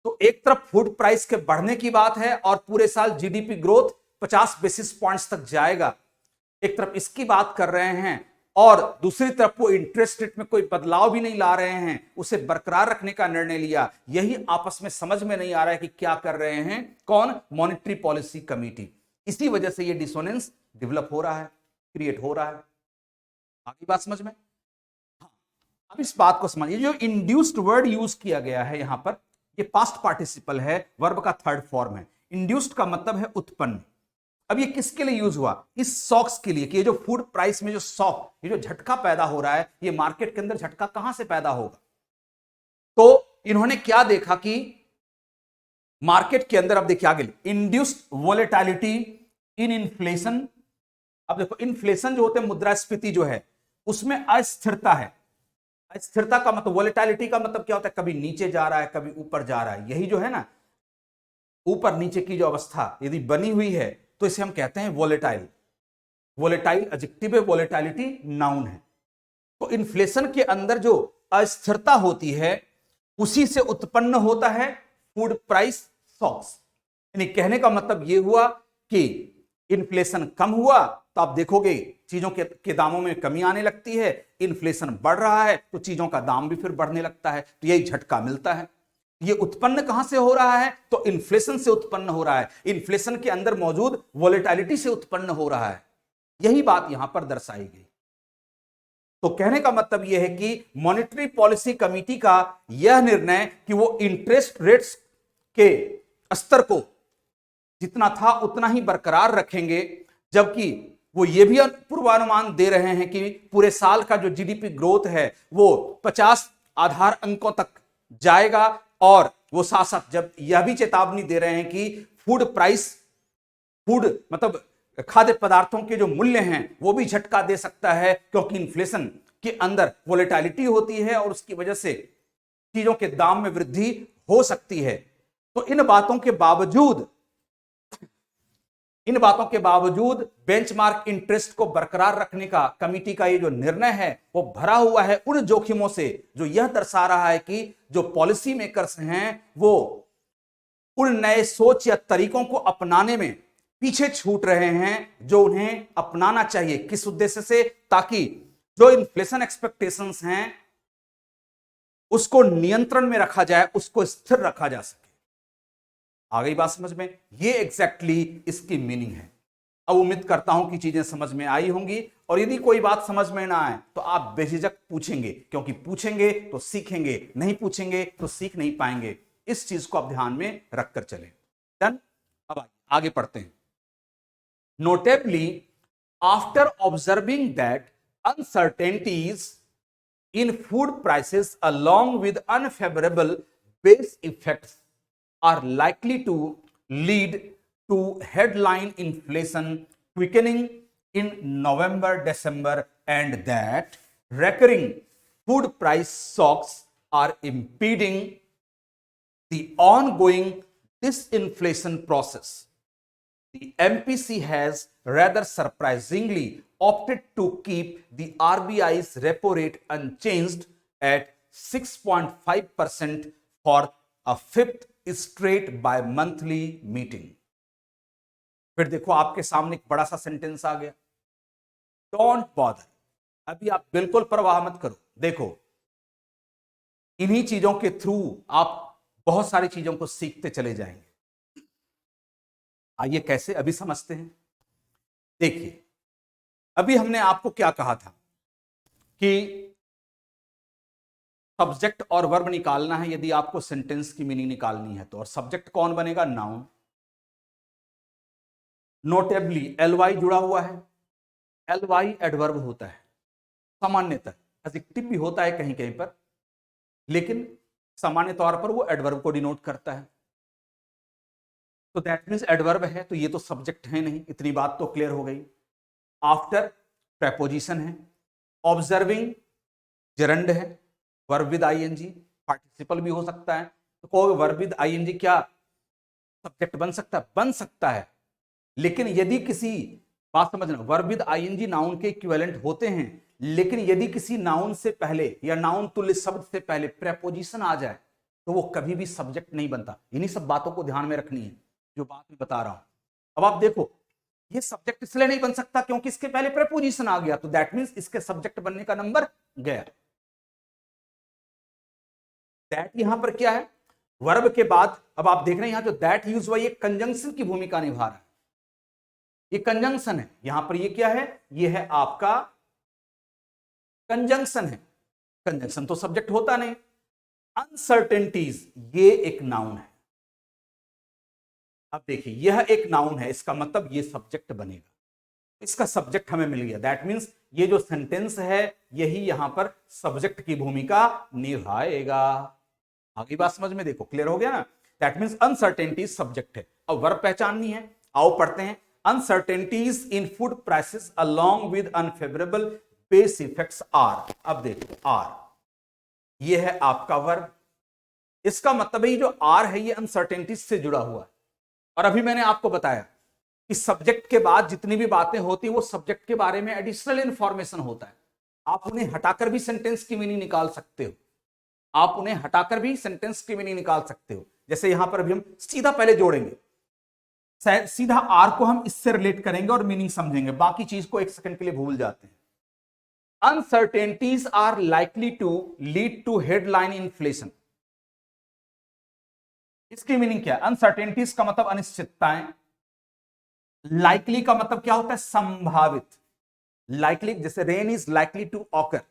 तो एक तरफ फूड प्राइस के बढ़ने की बात है और पूरे साल जीडीपी ग्रोथ 50 बेसिस पॉइंट्स तक जाएगा, एक तरफ इसकी बात कर रहे हैं, और दूसरी तरफ वो इंटरेस्ट रेट में कोई बदलाव भी नहीं ला रहे हैं, उसे बरकरार रखने का निर्णय लिया। यही आपस में समझ में नहीं आ रहा है कि क्या कर रहे हैं कौन? Monetary policy committee. इसी वजह से ये डिसोनेंस डेवलप हो रहा है, क्रिएट हो रहा है। आगे बात समझ में? हाँ, अब इस बात को समझिए, जो इंड्यूस्ड वर्ड यूज किया गया है यहां पर, ये पास्ट पार्टिसिपल है, वर्ब का थर्ड फॉर्म है। इंड्यूस्ड का मतलब है उत्पन्न। अब ये किसके लिए यूज हुआ? इस शॉक्स के लिए, कि ये जो फूड प्राइस में जो शॉक, ये जो झटका पैदा हो रहा है, ये मार्केट के अंदर झटका कहां से पैदा होगा? तो इन्होंने क्या देखा कि मार्केट के अंदर, अब देखिए आगे, इंड्यूस्ड वोलेटिलिटी इन इन्फ्लेशन। अब देखो इन्फ्लेशन जो होते हैं, मुद्रास्फीति जो है, उसमें अस्थिरता है। अस्थिरता का मतलब, वोलेटिलिटी का मतलब क्या होता है? कभी नीचे जा रहा है, कभी ऊपर जा रहा है। यही जो है ना, ऊपर नीचे की जो अवस्था यदि बनी हुई है तो इसे हम कहते हैं वोलेटाइल। वोलेटाइल एडजेक्टिव है, वोलेटिलिटी नाउन है। तो इन्फ्लेशन के अंदर जो अस्थिरता होती है, उसी से उत्पन्न होता है फूड प्राइस शॉक्स। यानी कहने का मतलब यह हुआ कि इन्फ्लेशन कम हुआ तो आप देखोगे चीजों के दामों में कमी आने लगती है, इन्फ्लेशन बढ़ रहा है तो चीजों का दाम भी फिर बढ़ने लगता है, तो यही झटका मिलता है। ये उत्पन्न कहां से हो रहा है? तो इन्फ्लेशन से उत्पन्न हो रहा है, इन्फ्लेशन के अंदर मौजूद वोलेटिलिटी से उत्पन्न हो रहा है। यही बात यहां पर दर्शाई गई। तो कहने का मतलब यह है कि मॉनेटरी पॉलिसी कमेटी का यह निर्णय कि वो इंटरेस्ट रेट्स के स्तर को जितना था उतना ही बरकरार रखेंगे, जबकि वो ये भी पूर्वानुमान दे रहे हैं कि पूरे साल का जो जीडीपी ग्रोथ है वो 50 आधार अंकों तक जाएगा, और वो साथ साथ जब यह भी चेतावनी दे रहे हैं कि फूड प्राइस, फूड मतलब खाद्य पदार्थों के जो मूल्य हैं वो भी झटका दे सकता है, क्योंकि इन्फ्लेशन के अंदर वोलेटिलिटी होती है और उसकी वजह से चीजों के दाम में वृद्धि हो सकती है। तो इन बातों के बावजूद बेंचमार्क इंटरेस्ट को बरकरार रखने का कमेटी का ये जो निर्णय है वो भरा हुआ है उन जोखिमों से, जो यह दर्शा रहा है कि जो पॉलिसी मेकर्स हैं वो उन नए सोच या तरीकों को अपनाने में पीछे छूट रहे हैं जो उन्हें अपनाना चाहिए। किस उद्देश्य से? ताकि जो इन्फ्लेशन एक्सपेक्टेशंस हैं उसको नियंत्रण में रखा जाए, उसको स्थिर रखा जा सके। आ गई बात समझ में? ये एग्जैक्टली इसकी मीनिंग है। अब उम्मीद करता हूं कि चीजें समझ में आई होंगी, और यदि कोई बात समझ में ना आए तो आप बेझिझक पूछेंगे, क्योंकि पूछेंगे तो सीखेंगे, नहीं पूछेंगे तो सीख नहीं पाएंगे। इस चीज को आप ध्यान में रखकर चलें। डन? अब आगे पढ़ते हैं। Notably, after observing that uncertainties in food prices along with unfavorable base effects are likely to lead to headline inflation quickening in November, December, and that recurring food price shocks are impeding the ongoing disinflation process. The MPC has rather surprisingly opted to keep the RBI's repo rate unchanged at 6.5% for a fifth straight bi-monthly meeting. फिर देखो आपके सामने एक बड़ा सा sentence आ गया, don't bother. अभी आप बिल्कुल परवाह मत करो। देखो इन्हीं चीजों के थ्रू आप बहुत सारी चीजों को सीखते चले जाएंगे। आइए कैसे, अभी समझते हैं। देखिए अभी हमने आपको क्या कहा था कि सब्जेक्ट और वर्ब निकालना है यदि आपको सेंटेंस की मीनिंग निकालनी है तो, और सब्जेक्ट कौन बनेगा? नाउन। नोटेबली एलवाई जुड़ा हुआ है, एलवाई एडवर्ब होता है, सामान्यतः एडजेक्टिव भी होता है कहीं कहीं पर, लेकिन सामान्य तौर पर वो एडवर्ब को डिनोट करता है। तो दैट मींस एडवर्ब है, तो ये तो सब्जेक्ट है नहीं, इतनी बात तो क्लियर हो गई। आफ्टर प्रेपोजिशन है, ऑब्जर्विंग जरंड है, वर्ब विद आईएनजी, पार्टिसिपल भी हो सकता है। तो कहोगे वर्ब विद आईएनजी क्या सब्जेक्ट बन सकता है, लेकिन यदि किसी, बात समझना, वर्ब विद आईएनजी नाउन के इक्विवेलेंट होते हैं, लेकिन यदि किसी नाउन से पहले या नाउन तुल्य शब्द से पहले प्रेपोजिशन आ जाए तो वो कभी भी सब्जेक्ट नहीं बनता। इन्हीं सब बातों को ध्यान में रखनी है जो बात मैं बता रहा हूं। अब आप देखो, ये सब्जेक्ट इसलिए नहीं बन सकता क्योंकि इसके पहले प्रेपोजिशन आ गया, तो दैट मींस इसके सब्जेक्ट बनने का नंबर गया। दैट यहां पर क्या है, वर्ब के बाद, अब आप देख रहे हैं यहां जो दैट यूज हुआ ये कंजंक्शन की भूमिका निभा रहा है, ये कंजंक्शन है। यहां पर ये क्या है, ये है आपका कंजंक्शन है। कंजंक्शन तो सब्जेक्ट होता नहीं। अनसर्टेनिटीज, ये एक नाउन है। अब देखिए यह एक नाउन है, इसका मतलब ये सब्जेक्ट बनेगा, इसका सब्जेक्ट हमें मिल गया। दैट मींस ये जो सेंटेंस है यही यहां पर सब्जेक्ट की भूमिका निभाएगा। आगे बात समझ में, देखो क्लियर हो गया ना। दैट मींस अनसर्टेनिटीज सब्जेक्ट है। अब वर्ब पहचाननी है, आओ पढ़ते हैं। Uncertainties in food prices along with unfavourable base effects are. अब देखो आर, ये है आपका वर्ब, इसका मतलब है ये जो आर है ये अनसर्टेनिटीज से जुड़ा हुआ है। और अभी मैंने आपको बताया कि सब्जेक्ट के बाद जितनी भी बातें होती है वो सब्जेक्ट के बारे में एडिशनल इंफॉर्मेशन होता है। आप उन्हें हटाकर भी सेंटेंस की मीनिंग निकाल सकते हो, आप उन्हें हटाकर भी सेंटेंस की मीनिंग निकाल सकते हो। जैसे यहां पर अभी हम सीधा पहले जोड़ेंगे, सीधा आर को हम इससे रिलेट करेंगे और मीनिंग समझेंगे, बाकी चीज को एक सेकंड के लिए भूल जाते हैं। Uncertainties are likely to lead to headline inflation. इसकी मीनिंग क्या है? अनसर्टेनिटीज का मतलब अनिश्चितताएं, लाइकली का मतलब क्या होता है? संभावित। लाइकली, जैसे rain is likely to occur,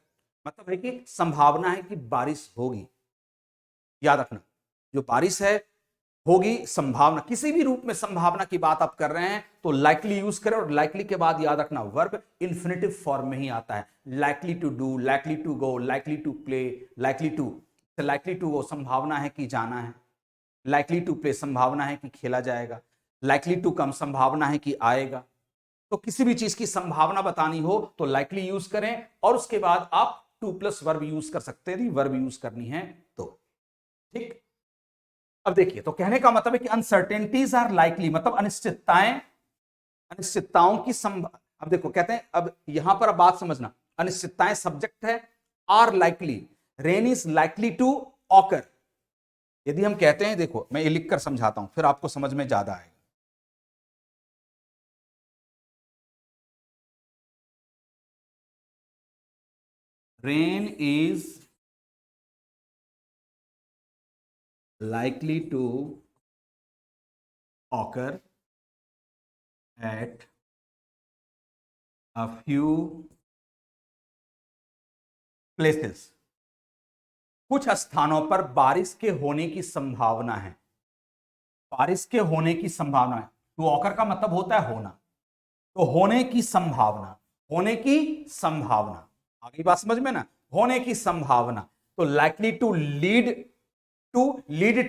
मतलब है कि संभावना है कि बारिश होगी। याद रखना, जो बारिश है होगी, संभावना, किसी भी रूप में संभावना की बात आप कर रहे हैं तो लाइकली यूज करें। और लाइकली के बाद याद रखना वर्ब इंफिनिटिव फॉर्म में ही आता है। Likely to do, likely to go, likely to play, likely to go संभावना है कि जाना है, लाइकली टू प्ले संभावना है कि खेला जाएगा, लाइकली टू कम संभावना है कि आएगा। तो किसी भी चीज की संभावना बतानी हो तो लाइकली यूज करें, और उसके बाद आप टू प्लस वर्ब यूज कर सकते हैं, वर्ब यूज करनी है तो। ठीक, अब देखिए, तो कहने का मतलब है कि अनसर्टेनिटीज आर लाइकली, मतलब अनिश्चितताएं, अनिश्चितताओं की अब देखो कहते हैं, अब यहां पर अब बात समझना, अनिश्चितताएं सब्जेक्ट है, are likely, rain is likely to occur. यदि हम कहते हैं, देखो मैं ये लिखकर समझाता हूं फिर आपको समझ में ज्यादा आएगा। Rain is likely to occur at a few places। कुछ स्थानों पर बारिश के होने की संभावना है, बारिश के होने की संभावना है। तो ऑकर का मतलब होता है होना, तो होने की संभावना, होने की संभावना, आगे बात समझ में ना, होने की संभावना। तो लाइकली टू लीड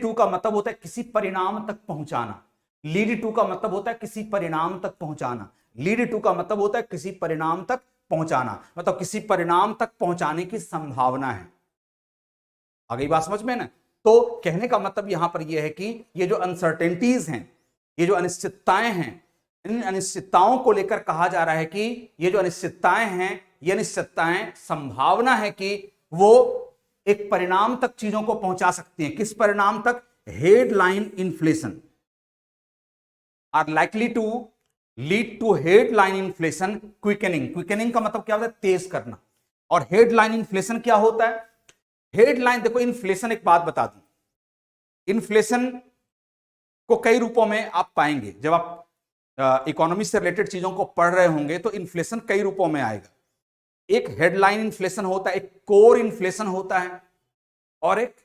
टू का मतलब होता है किसी परिणाम तक पहुंचाना, लीड टू का मतलब होता है किसी परिणाम तक पहुंचाना, लीड टू का मतलब होता है किसी परिणाम तक पहुंचाना, मतलब किसी परिणाम तक पहुंचाने की संभावना है। आ गई बात समझ में ना। तो कहने का मतलब यहां पर यह है कि ये जो अनसर्टेनिटीज हैं, ये जो अनिश्चितताएं हैं, इन अनिश्चितताओं को लेकर कहा जा रहा है कि ये जो अनिश्चितताएं हैं, ये अनिश्चितताएं संभावना है कि वो एक परिणाम तक चीजों को पहुंचा सकती हैं। किस परिणाम तक? Headline inflation, are likely to lead to headline inflation quickening. Quickening का मतलब क्या होता है? तेज करना। और हेडलाइन इन्फ्लेशन क्या होता है? हेडलाइन, देखो इन्फ्लेशन, एक बात बता दूं, इन्फ्लेशन को कई रूपों में आप पाएंगे। जब आप इकोनॉमी से रिलेटेड चीजों को पढ़ रहे होंगे तो इन्फ्लेशन कई रूपों में आएगा। एक हेडलाइन इन्फ्लेशन होता है, एक कोर इन्फ्लेशन होता है, और एक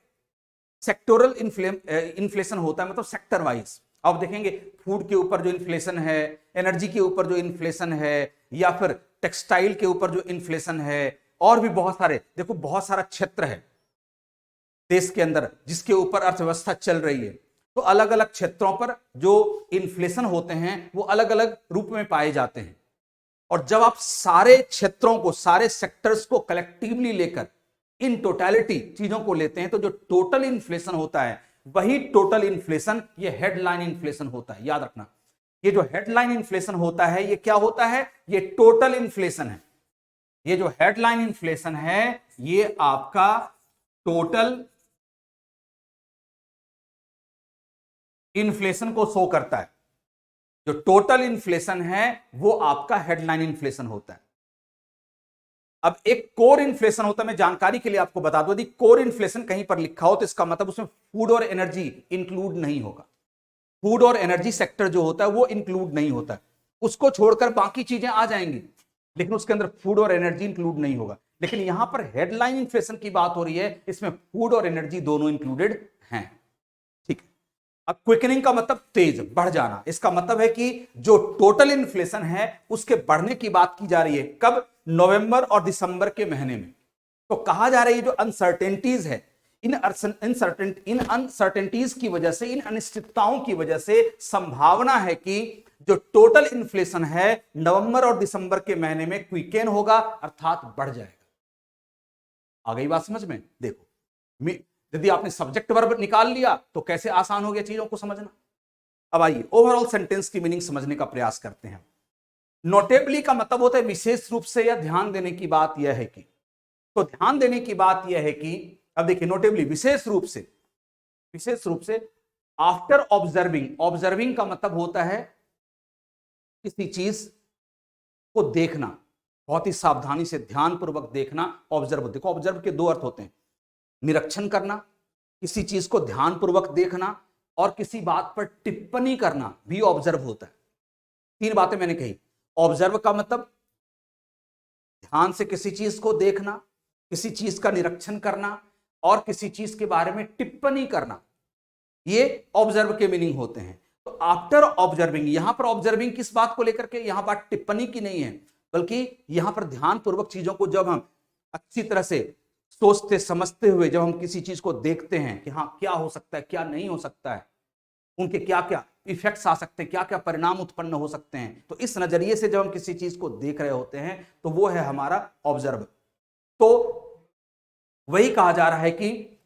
सेक्टोरल इन्फ्लेशन होता है, मतलब सेक्टर वाइज। आप देखेंगे फूड के ऊपर जो इन्फ्लेशन है, एनर्जी के ऊपर जो इन्फ्लेशन है, या फिर टेक्सटाइल के ऊपर जो इन्फ्लेशन है, और भी बहुत सारे, देखो बहुत सारा क्षेत्र है देश के अंदर जिसके ऊपर अर्थव्यवस्था चल रही है। तो अलग अलग क्षेत्रों पर जो इन्फ्लेशन होते हैं वो अलग अलग रूप में पाए जाते हैं। और जब आप सारे क्षेत्रों को, सारे सेक्टर्स को कलेक्टिवली लेकर, इन टोटलिटी चीजों को लेते हैं, तो जो टोटल इन्फ्लेशन होता है वही टोटल इन्फ्लेशन, ये हेडलाइन इन्फ्लेशन होता है। याद रखना, ये जो हेडलाइन इन्फ्लेशन होता है ये क्या होता है, ये टोटल इन्फ्लेशन है। ये जो हेडलाइन इन्फ्लेशन है ये आपका टोटल इन्फ्लेशन को शो करता है। जो टोटल इन्फ्लेशन है वो आपका हेडलाइन इन्फ्लेशन होता है। अब एक कोर इन्फ्लेशन होता है, मैं जानकारी के लिए आपको बता दूं, यदि कोर इन्फ्लेशन कहीं पर लिखा हो तो इसका मतलब उसमें फूड और एनर्जी इंक्लूड नहीं होगा। फूड और एनर्जी सेक्टर जो होता है वो इंक्लूड नहीं होता है, उसको छोड़कर बाकी चीजें आ जाएंगी, लेकिन उसके अंदर फूड और एनर्जी इंक्लूड नहीं होगा। लेकिन यहां पर हेडलाइन इन्फ्लेशन की बात हो रही है, इसमें फूड और एनर्जी दोनों इंक्लूडेड हैं। ठीक है, अब क्विकनिंग का मतलब तेज बढ़ जाना, इसका मतलब है कि जो टोटल इन्फ्लेशन है उसके बढ़ने की बात की जा रही है। कब? नवंबर और दिसंबर के महीने में। तो कहा जा रहा है जो अनसर्टेनिटीज है, इन अनसर्टेनिटीज की वजह से, इन अनिश्चितताओं की वजह से संभावना है कि जो टोटल इन्फ्लेशन है नवंबर और दिसंबर के महीने में क्विकेन होगा, अर्थात बढ़ जाएगा। आ गई बात समझ में? देखो, यदि आपने सब्जेक्ट वर्ब निकाल लिया तो कैसे आसान हो गया चीजों को समझना। अब आइए ओवरऑल सेंटेंस की मीनिंग समझने का प्रयास करते हैं। नोटेबली का मतलब होता है विशेष रूप से या ध्यान देने की बात यह है कि, तो ध्यान देने की बात यह है कि, अब देखिए नोटेबली विशेष रूप से आफ्टर ऑब्जर्विंग, ऑब्जर्विंग का मतलब होता है किसी चीज को देखना, बहुत ही सावधानी से ध्यानपूर्वक देखना। ऑब्जर्व, देखो ऑब्जर्व के दो अर्थ होते हैं, निरीक्षण करना, किसी चीज को ध्यानपूर्वक देखना, और किसी बात पर टिप्पणी करना भी ऑब्जर्व होता है। तीन बातें मैंने कही। ऑब्जर्व का मतलब ध्यान से किसी चीज को देखना, किसी चीज का निरीक्षण करना, और किसी चीज के बारे में टिप्पणी करना, ये ऑब्जर्व के मीनिंग होते हैं। तो आफ्टर ऑब्जर्विंग, यहां पर ऑब्जर्विंग किस बात को लेकर के, यहां बात टिप्पणी की नहीं है, बल्कि यहां पर ध्यानपूर्वक चीजों को जब हम अच्छी तरह से सोचते समझते हुए जब हम किसी चीज को देखते हैं कि हाँ क्या हो सकता है, क्या नहीं हो सकता है, उनके क्या क्या इफेक्ट्स आ सकते हैं, क्या क्या परिणाम उत्पन्न हो सकते हैं, तो इस नजरिए से जब हम किसी चीज को देख रहे होते हैं तो वो है हमारा ऑब्जर्व। तो वही कहा जा रहा है कि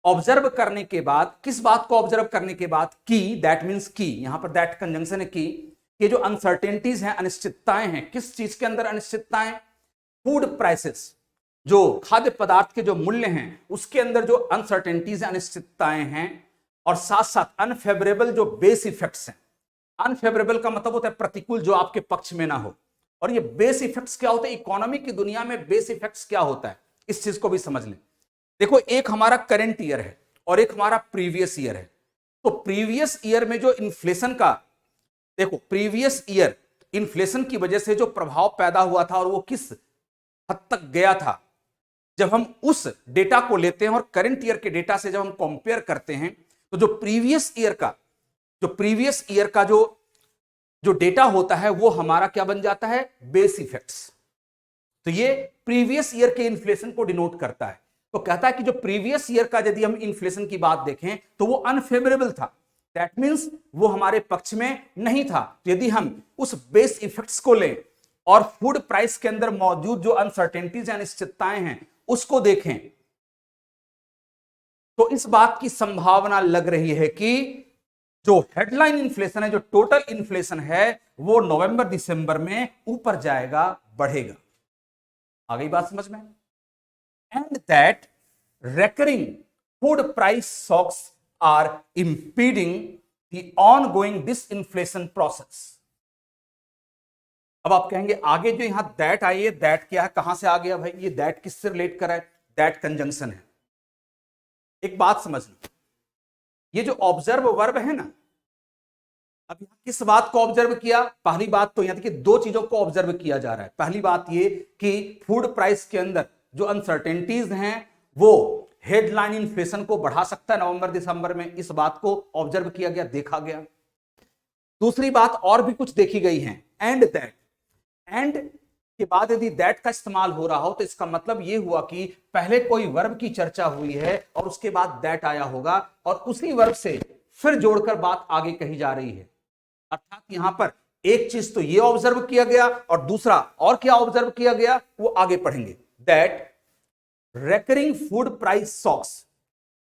ऑब्जर्व करने के बाद, किस बात को ऑब्जर्व करने के बाद, की, दैट मींस की, यहां पर दैट कंजंक्शन है की, ये जो अनसर्टेनिटीज हैं, अनिश्चितताएं हैं, किस चीज के अंदर अनिश्चितताएं? फूड प्राइसेस, जो खाद्य पदार्थ के जो मूल्य हैं उसके अंदर जो अनसर्टेनिटीज, अनिश्चितताएं हैं, और साथ साथ अनफेवरेबल जो बेस इफेक्ट्स हैं। अनफेवरेबल का मतलब होता है प्रतिकूल, जो आपके पक्ष में ना हो। और ये बेस इफेक्ट्स क्या होते हैं? इकोनॉमी की दुनिया में बेस इफेक्ट्स क्या होता है, इस चीज को भी समझ लें। देखो, एक हमारा करंट ईयर है और एक हमारा प्रीवियस ईयर है। तो प्रीवियस ईयर में जो इन्फ्लेशन का, देखो प्रीवियस ईयर इन्फ्लेशन की वजह से जो प्रभाव पैदा हुआ था और वो किस हद तक गया था, जब हम उस डेटा को लेते हैं और करंट ईयर के डेटा से जब हम कंपेयर करते हैं, तो जो प्रीवियस ईयर का जो डेटा होता है वो हमारा क्या बन जाता है? Base effects. तो ये प्रीवियस ईयर के इन्फ्लेशन को डिनोट करता है। तो कहता है कि जो प्रीवियस ईयर का यदि हम इन्फ्लेशन की बात देखें तो वो अनफेवरेबल था, दैट मींस वो हमारे पक्ष में नहीं था। तो यदि हम उस बेस इफेक्ट्स को लें और फूड प्राइस के अंदर मौजूद जो अनसर्टेनिटीज या अनिश्चितताएं हैं उसको देखें, तो इस बात की संभावना लग रही है कि जो हेडलाइन इन्फ्लेशन है, जो टोटल इन्फ्लेशन है, वो नवंबर दिसंबर में ऊपर जाएगा, बढ़ेगा। आ गई बात समझ में? And that recurring food price shocks are impeding the ongoing disinflation process. अब आप कहेंगे आगे जो यहां दैट आई है, दैट क्या है, कहां से आ गया भाई? ये दैट किससे रिलेट कर रहा है? दैट कंजंक्शन है। एक बात समझ लो, ये जो ऑब्जर्व वर्ब है ना, अब यहां किस बात को ऑब्जर्व किया? पहली बात तो यहां देखिए दो चीजों को ऑब्जर्व किया जा रहा है। पहली बात ये कि फूड प्राइस के अंदर जो अनसर्टेनिटीज हैं वो हेडलाइन इन्फ्लेशन को बढ़ा सकता है नवंबर दिसंबर में, इस बात को ऑब्जर्व किया गया, देखा गया। दूसरी बात और भी कुछ देखी गई है, एंड दैट, एंड के बाद यदि दैट का इस्तेमाल हो रहा हो तो इसका मतलब यह हुआ कि पहले कोई वर्ब की चर्चा हुई है और उसके बाद दैट आया होगा और उसी वर्ब से फिर जोड़कर बात आगे कही जा रही है। अर्थात यहां पर एक चीज तो ये ऑब्जर्व किया गया और दूसरा और क्या ऑब्जर्व किया गया वो आगे पढ़ेंगे। That recurring food price shocks,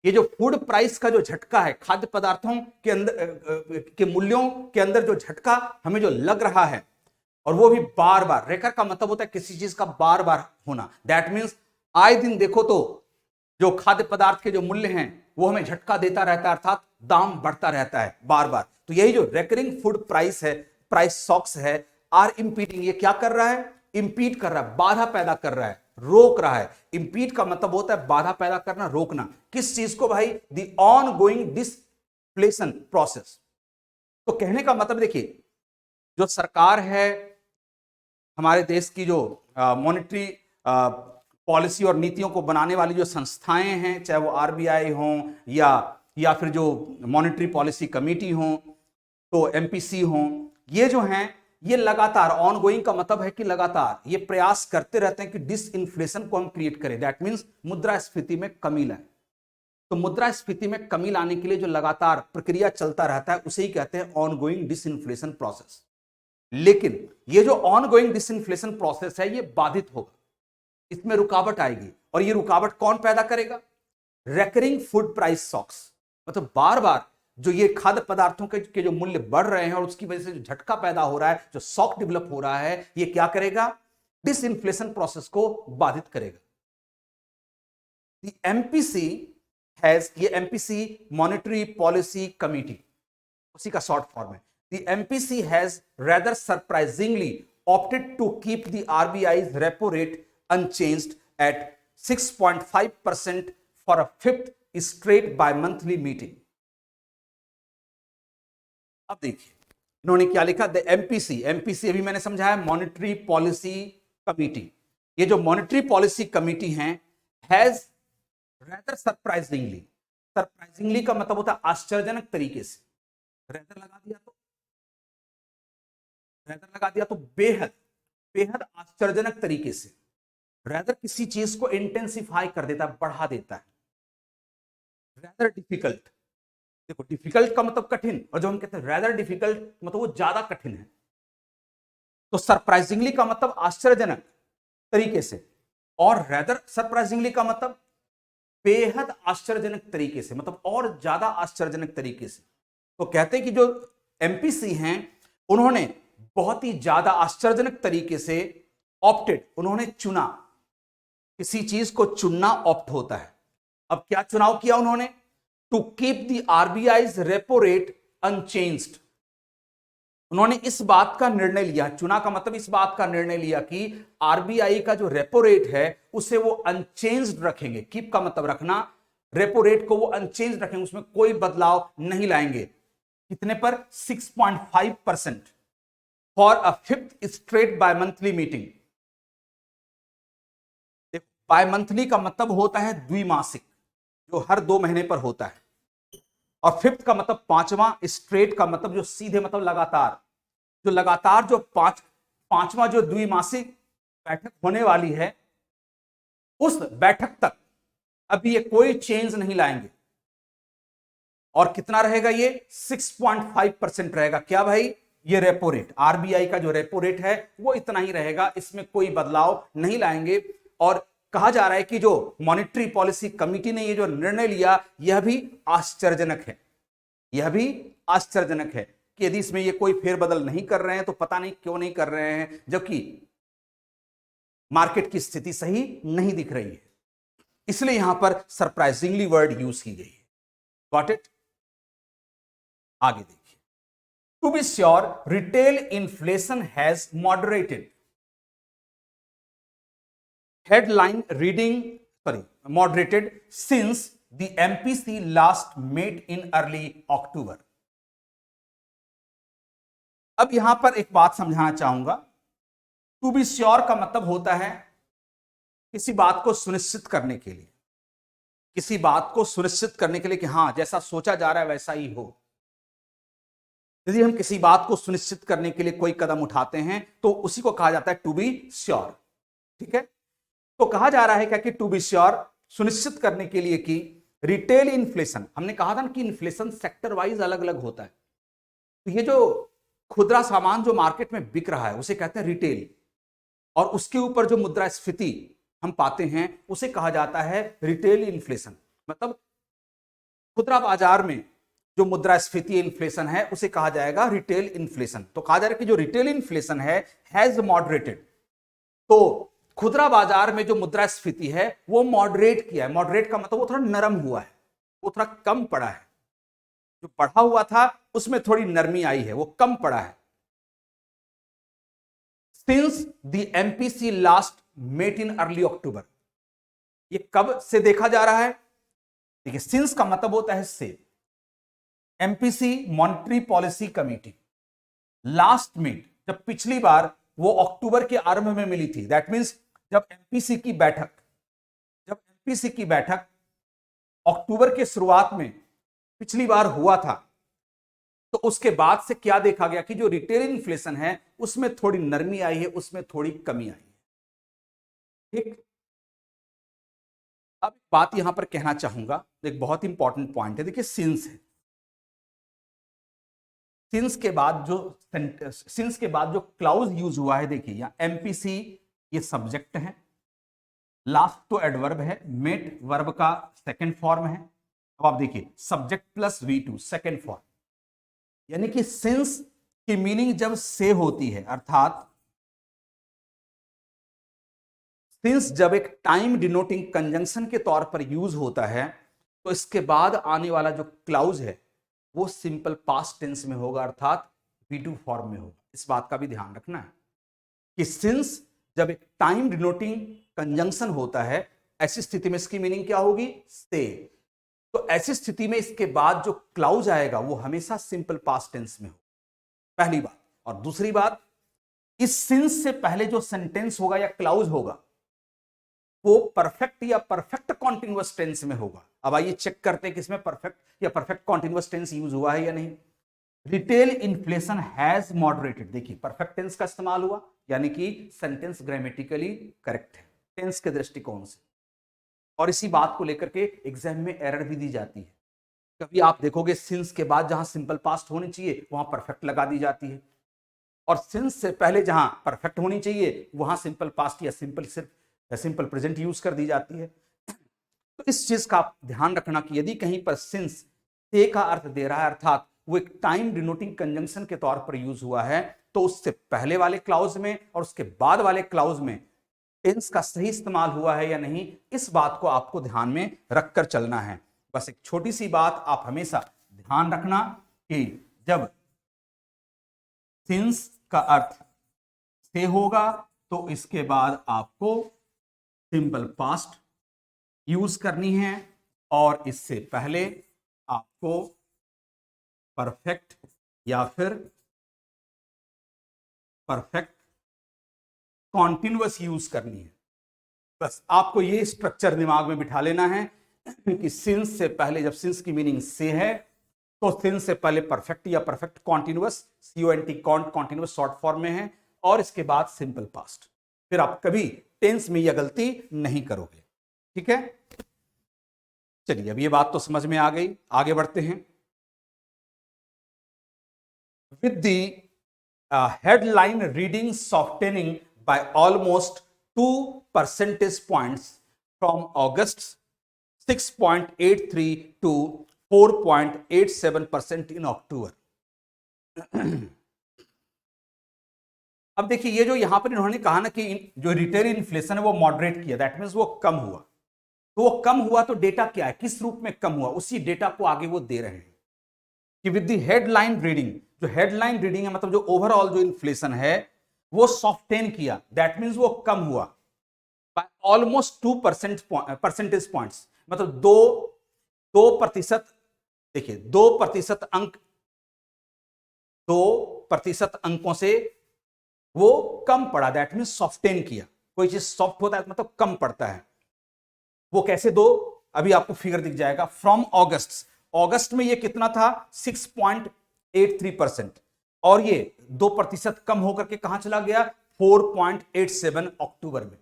ये जो फूड प्राइस का जो झटका है, खाद्य पदार्थों के अंदर के मूल्यों के अंदर जो झटका हमें जो लग रहा है, और वो भी बार बार, रेकर का मतलब होता है किसी चीज का बार बार होना, दैट मीन्स आए दिन देखो तो जो खाद्य पदार्थ के जो मूल्य हैं वो हमें झटका देता रहता है, अर्थात दाम बढ़ता रहता है बार बार। तो यही जो रेकरिंग फूड प्राइस है, प्राइस शॉक्स है, आर इंपीडिंग, ये क्या कर रहा है, इंपीड कर रहा है, बाधा पैदा कर रहा है, रोक रहा है। इंपीड का मतलब होता है बाधा पैदा करना, रोकना। किस चीज को भाई? The ongoing disinflation process. तो कहने का मतलब देखिए, जो सरकार है हमारे देश की, जो मॉनेटरी पॉलिसी और नीतियों को बनाने वाली जो संस्थाएं हैं, चाहे वो आरबीआई हो या फिर जो मॉनेटरी पॉलिसी कमेटी हो, तो एमपीसी हो, ये जो हैं ये लगातार, ऑन गोइंग का मतलब है कि लगातार ये प्रयास करते रहते हैं कि डिसइंफ्लेशन को हम क्रिएट करें, दैट मीन्स मुद्रास्फीति में कमी लाए। तो मुद्रास्फीति में कमी लाने के लिए जो लगातार प्रक्रिया चलता रहता है उसे ही कहते हैं ऑन गोइंग डिसइंफ्लेशन प्रोसेस। लेकिन ये जो ऑन गोइंग डिसइंफ्लेशन प्रोसेस है ये बाधित होगा, इसमें रुकावट आएगी, और ये रुकावट कौन पैदा करेगा? Recurring food price shocks. मतलब बार बार जो ये खाद्य पदार्थों के जो मूल्य बढ़ रहे हैं और उसकी वजह से जो झटका पैदा हो रहा है, जो शॉक डेवलप हो रहा है, ये क्या करेगा? डिसइंफ्लेशन प्रोसेस को बाधित करेगा। एमपीसी हैज, ये एमपीसी मॉनेटरी पॉलिसी कमेटी, उसी का शॉर्ट फॉर्म है। The MPC has rather surprisingly opted to keep the RBI's repo rate unchanged at 6.5% for a fifth straight bi-monthly meeting. अब देखिए इन्होंने क्या लिखा, द एमपीसी अभी मैंने समझाया मॉनेटरी पॉलिसी कमेटी। ये जो मॉनेटरी पॉलिसी कमेटी है, हैज रेदर सरप्राइजिंगली का मतलब होता है आश्चर्यजनक तरीके से, रेदर लगा दिया तो बेहद आश्चर्यजनक तरीके से, रेदर किसी चीज को इंटेंसिफाई कर देता है, बढ़ा देता है। रेदर डिफिकल्ट, देखो डिफिकल्ट का मतलब कठिन, और जो हम कहते हैं रेदर डिफिकल्ट मतलब वो ज्यादा कठिन है। तो सरप्राइजिंगली का मतलब आश्चर्यजनक तरीके से, और रेदर सरप्राइजिंगली का मतलब बेहद आश्चर्यजनक तरीके से, मतलब और ज्यादा आश्चर्यजनक तरीके से। तो कहते हैं कि जो एमपीसी हैं उन्होंने बहुत ही ज्यादा आश्चर्यजनक तरीके से ऑप्टेड, उन्होंने चुना, किसी चीज को चुनना ऑप्ट होता है। अब क्या चुनाव किया उन्होंने? To keep the RBI's repo rate unchanged. उन्होंने इस बात का निर्णय लिया, चुना का मतलब इस बात का निर्णय लिया कि आरबीआई का जो रेपो रेट है उसे वो अनचेंज्ड रखेंगे। कीप का मतलब रखना, रेपो रेट को वो अनचेंज रखेंगे, उसमें कोई बदलाव नहीं लाएंगे। कितने पर? 6.5% for a fifth straight bimonthly meeting. Bimonthly का मतलब होता है द्विमासिक, जो हर 2 महीने पर होता है, और फिफ्थ का मतलब पांचवां, स्ट्रेट का मतलब जो सीधे मतलब लगातार, जो लगातार जो पांचवां जो द्विमासिक बैठक होने वाली है, उस बैठक तक अभी ये कोई चेंज नहीं लाएंगे। और कितना रहेगा ये? 6.5% रहेगा। क्या भाई? ये रेपो रेट, आरबीआई का जो रेपो रेट है वो इतना ही रहेगा, इसमें कोई बदलाव नहीं लाएंगे। और कहा जा रहा है कि जो मॉनेटरी पॉलिसी कमेटी ने ये जो निर्णय लिया, यह भी आश्चर्यजनक है, यह भी आश्चर्यजनक है कि यदि इसमें ये कोई फेरबदल नहीं कर रहे हैं तो पता नहीं क्यों नहीं कर रहे हैं, जबकि मार्केट की स्थिति सही नहीं दिख रही है। इसलिए यहां पर सरप्राइजिंगली वर्ड यूज की गई है। Got it? आगे देखिए, to be sure retail inflation has moderated. Headline reading, moderated since the MPC last met in early October. अब यहां पर एक बात समझाना चाहूंगा। टू बी श्योर का मतलब होता है किसी बात को सुनिश्चित करने के लिए, किसी बात को सुनिश्चित करने के लिए कि हां जैसा सोचा जा रहा है वैसा ही हो। यदि हम किसी बात को सुनिश्चित करने के लिए कोई कदम उठाते हैं तो उसी को कहा जाता है टू बी श्योर। ठीक है, तो कहा जा रहा है क्या कि टू बी श्योर, सुनिश्चित करने के लिए कि रिटेल इन्फ्लेशन, हमने कहा था ना कि इन्फ्लेशन सेक्टर वाइज अलग अलग होता है, तो ये जो खुदरा सामान जो मार्केट में बिक रहा है उसे कहते हैं रिटेल, और उसके ऊपर जो मुद्रास्फीति हम पाते हैं उसे कहा जाता है रिटेल इन्फ्लेशन। मतलब खुदरा बाजार में जो मुद्रास्फीति इन्फ्लेशन है उसे कहा जाएगा रिटेल इन्फ्लेशन। तो कहा जा रहा है कि जो रिटेल इन्फ्लेशन है हैज मॉडरेटेड, तो खुदरा बाजार में जो मुद्रास्फीति है वो मॉडरेट किया है। मॉडरेट का मतलब वो थोड़ा नरम हुआ है, वो थोड़ा कम पड़ा है। जो बढ़ा हुआ था उसमें थोड़ी नरमी आई है, वो कम पड़ा है। Since the MPC last met in early October, ये कब से देखा जा रहा है? देखिए, सिंस का मतलब होता है से। MPC monetary policy committee last meet, जब पिछली बार वो अक्टूबर के आरंभ में मिली थी, दैट मींस जब एमपीसी की बैठक अक्टूबर के शुरुआत में पिछली बार हुआ था, तो उसके बाद से क्या देखा गया कि जो रिटेल इन्फ्लेशन है उसमें थोड़ी नरमी आई है, उसमें थोड़ी कमी आई है। ठीक, अब बात यहां पर कहना चाहूंगा, एक बहुत इंपॉर्टेंट पॉइंट है। देखिए, सिंस है, सिंस के बाद जो क्लाउज यूज हुआ है, देखिए यहां एमपीसी ये सब्जेक्ट है, लास्ट तो एडवर्ब है, मेट वर्ब का सेकंड फॉर्म है। अब आप देखिए subject plus V2 second form, यानी कि सिंस की मीनिंग जब से होती है, अर्थात सिंस जब एक टाइम डिनोटिंग कंजंक्शन के तौर पर यूज होता है, तो इसके बाद आने वाला जो क्लाउज है वो सिंपल पास्ट टेंस में होगा, अर्थात V2 फॉर्म में होगा। इस बात का भी ध्यान रखना है कि सिंस जब एक टाइम डिनोटिंग कंजंक्शन होता है, ऐसी स्थिति में इसकी मीनिंग क्या होगी? से। तो ऐसी स्थिति में इसके बाद जो क्लाउज आएगा वो हमेशा सिंपल पास्ट टेंस में हो, पहली बात। और दूसरी बात, इस सिंस से पहले जो सेंटेंस होगा या क्लाउज होगा वो परफेक्ट या परफेक्ट कॉन्टिन्यूअस टेंस में होगा। अब आइए चेक करते हैं कि इसमें परफेक्ट या परफेक्ट कॉन्टिन्यूअस टेंस यूज हुआ है या नहीं। रिटेल इन्फ्लेशन हैज मॉडरेटेड, देखिए परफेक्ट टेंस का इस्तेमाल हुआ, यानी कि सेंटेंस ग्रामेटिकली करेक्ट है टेंस के दृष्टिकोण से। और इसी बात को लेकर के एग्जाम में एरर भी दी जाती है। कभी आप देखोगे सिंस के बाद जहां सिंपल पास्ट होनी चाहिए वहां परफेक्ट लगा दी जाती है, और सिंस से पहले जहां परफेक्ट होनी चाहिए वहां सिंपल पास्ट या सिंपल प्रेजेंट यूज कर दी जाती है। तो इस चीज का आप ध्यान रखना कि यदि कहीं पर सिंस से का अर्थ दे रहा है, अर्थात वो एक टाइम डिनोटिंग कंजंक्शन के तौर पर यूज हुआ है, तो उससे पहले वाले क्लाउज में और उसके बाद वाले क्लाउज में टेंस का सही इस्तेमाल हुआ है या नहीं, इस बात को आपको ध्यान में रखकर चलना है। बस एक छोटी सी बात आप हमेशा ध्यान रखना कि जब सिंस का अर्थ से होगा तो इसके बाद आपको सिंपल पास्ट यूज करनी है, और इससे पहले आपको परफेक्ट या फिर परफेक्ट कॉन्टिन्यूअस यूज करनी है। बस आपको ये स्ट्रक्चर दिमाग में बिठा लेना है कि सिंस से पहले, जब सिंस की मीनिंग से है, तो सिंस से पहले परफेक्ट या perfect continuous, CONT continuous short form में है, और इसके बाद सिंपल पास्ट। फिर आप कभी टेंस में यह गलती नहीं करोगे। ठीक है, चलिए अब ये बात तो समझ में आ गई, आगे बढ़ते हैं। With the headline reading softening by almost 2 percentage points from August 6.83 to 4.87% in October. अब देखिए, ये जो यहां पर इन्होंने कहा ना कि जो रिटेल इन्फ्लेशन है वो मॉडरेट किया, दैट मींस वो कम हुआ। तो वो कम हुआ तो डेटा क्या है, किस रूप में कम हुआ, उसी डेटा को आगे वो दे रहे हैं कि विद द हेडलाइन रीडिंग, जो हेडलाइन रीडिंग है मतलब जो ओवरऑल जो इन्फ्लेशन है वो सॉफ्टेन किया, दैट मींस वो कम हुआ बाय ऑलमोस्ट 2 परसेंटेज पॉइंट्स, मतलब दो प्रतिशत। देखिए 2% अंकों से वो कम पड़ा, दैट मींस सॉफ्टेन किया। कोई चीज सॉफ्ट होता है मतलब कम पड़ता है। वो कैसे दो, अभी आपको फिगर दिख जाएगा। फ्रॉम अगस्त में ये कितना था, 6.83%, और ये 2% कम होकर के कहां चला गया, 4.87 अक्टूबर में।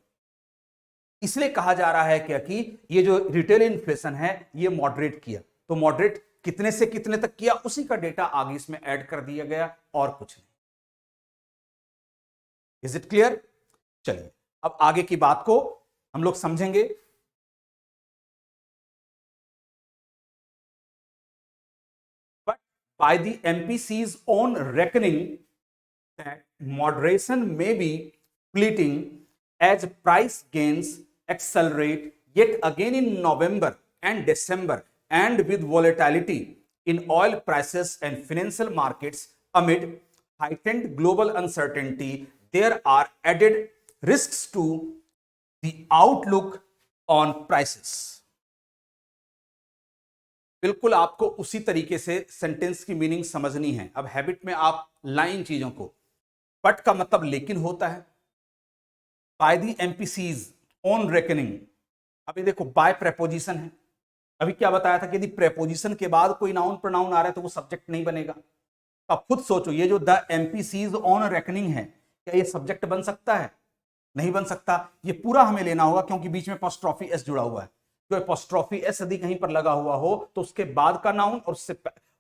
इसलिए कहा जा रहा है क्या कि ये जो रिटेल इन्फ्लेशन है ये मॉडरेट किया। तो मॉडरेट कितने से कितने तक किया, उसी का डेटा आगे इसमें ऐड कर दिया गया, और कुछ नहीं। Is it clear? चलिए अब आगे की बात को हम लोग समझेंगे। by the MPC's own reckoning that moderation may be fleeting as price gains accelerate yet again in November and December, and with volatility in oil prices and financial markets amid heightened global uncertainty, there are added risks to the outlook on prices. बिल्कुल आपको उसी तरीके से sentence की meaning समझनी है। अब habit में आप लाइन चीजों को, बट का मतलब लेकिन होता है, बाय द एमपीसीज ऑन रेकनिंग। अभी देखो बाय प्रेपोजिशन है, अभी क्या बताया था कि यदि प्रेपोजिशन के बाद कोई नाउन प्रोनाउन आ रहा है तो वो सब्जेक्ट नहीं बनेगा। तो आप खुद सोचो, ये जो द एमपीसीज ऑन रेकनिंग है, क्या ये सब्जेक्ट बन सकता है? नहीं बन सकता। ये पूरा हमें लेना होगा क्योंकि बीच में अपॉस्ट्रोफी एस जुड़ा हुआ है। जो अपॉस्ट्रोफी एस यदि कहीं पर लगा हुआ हो तो उसके बाद का नाउन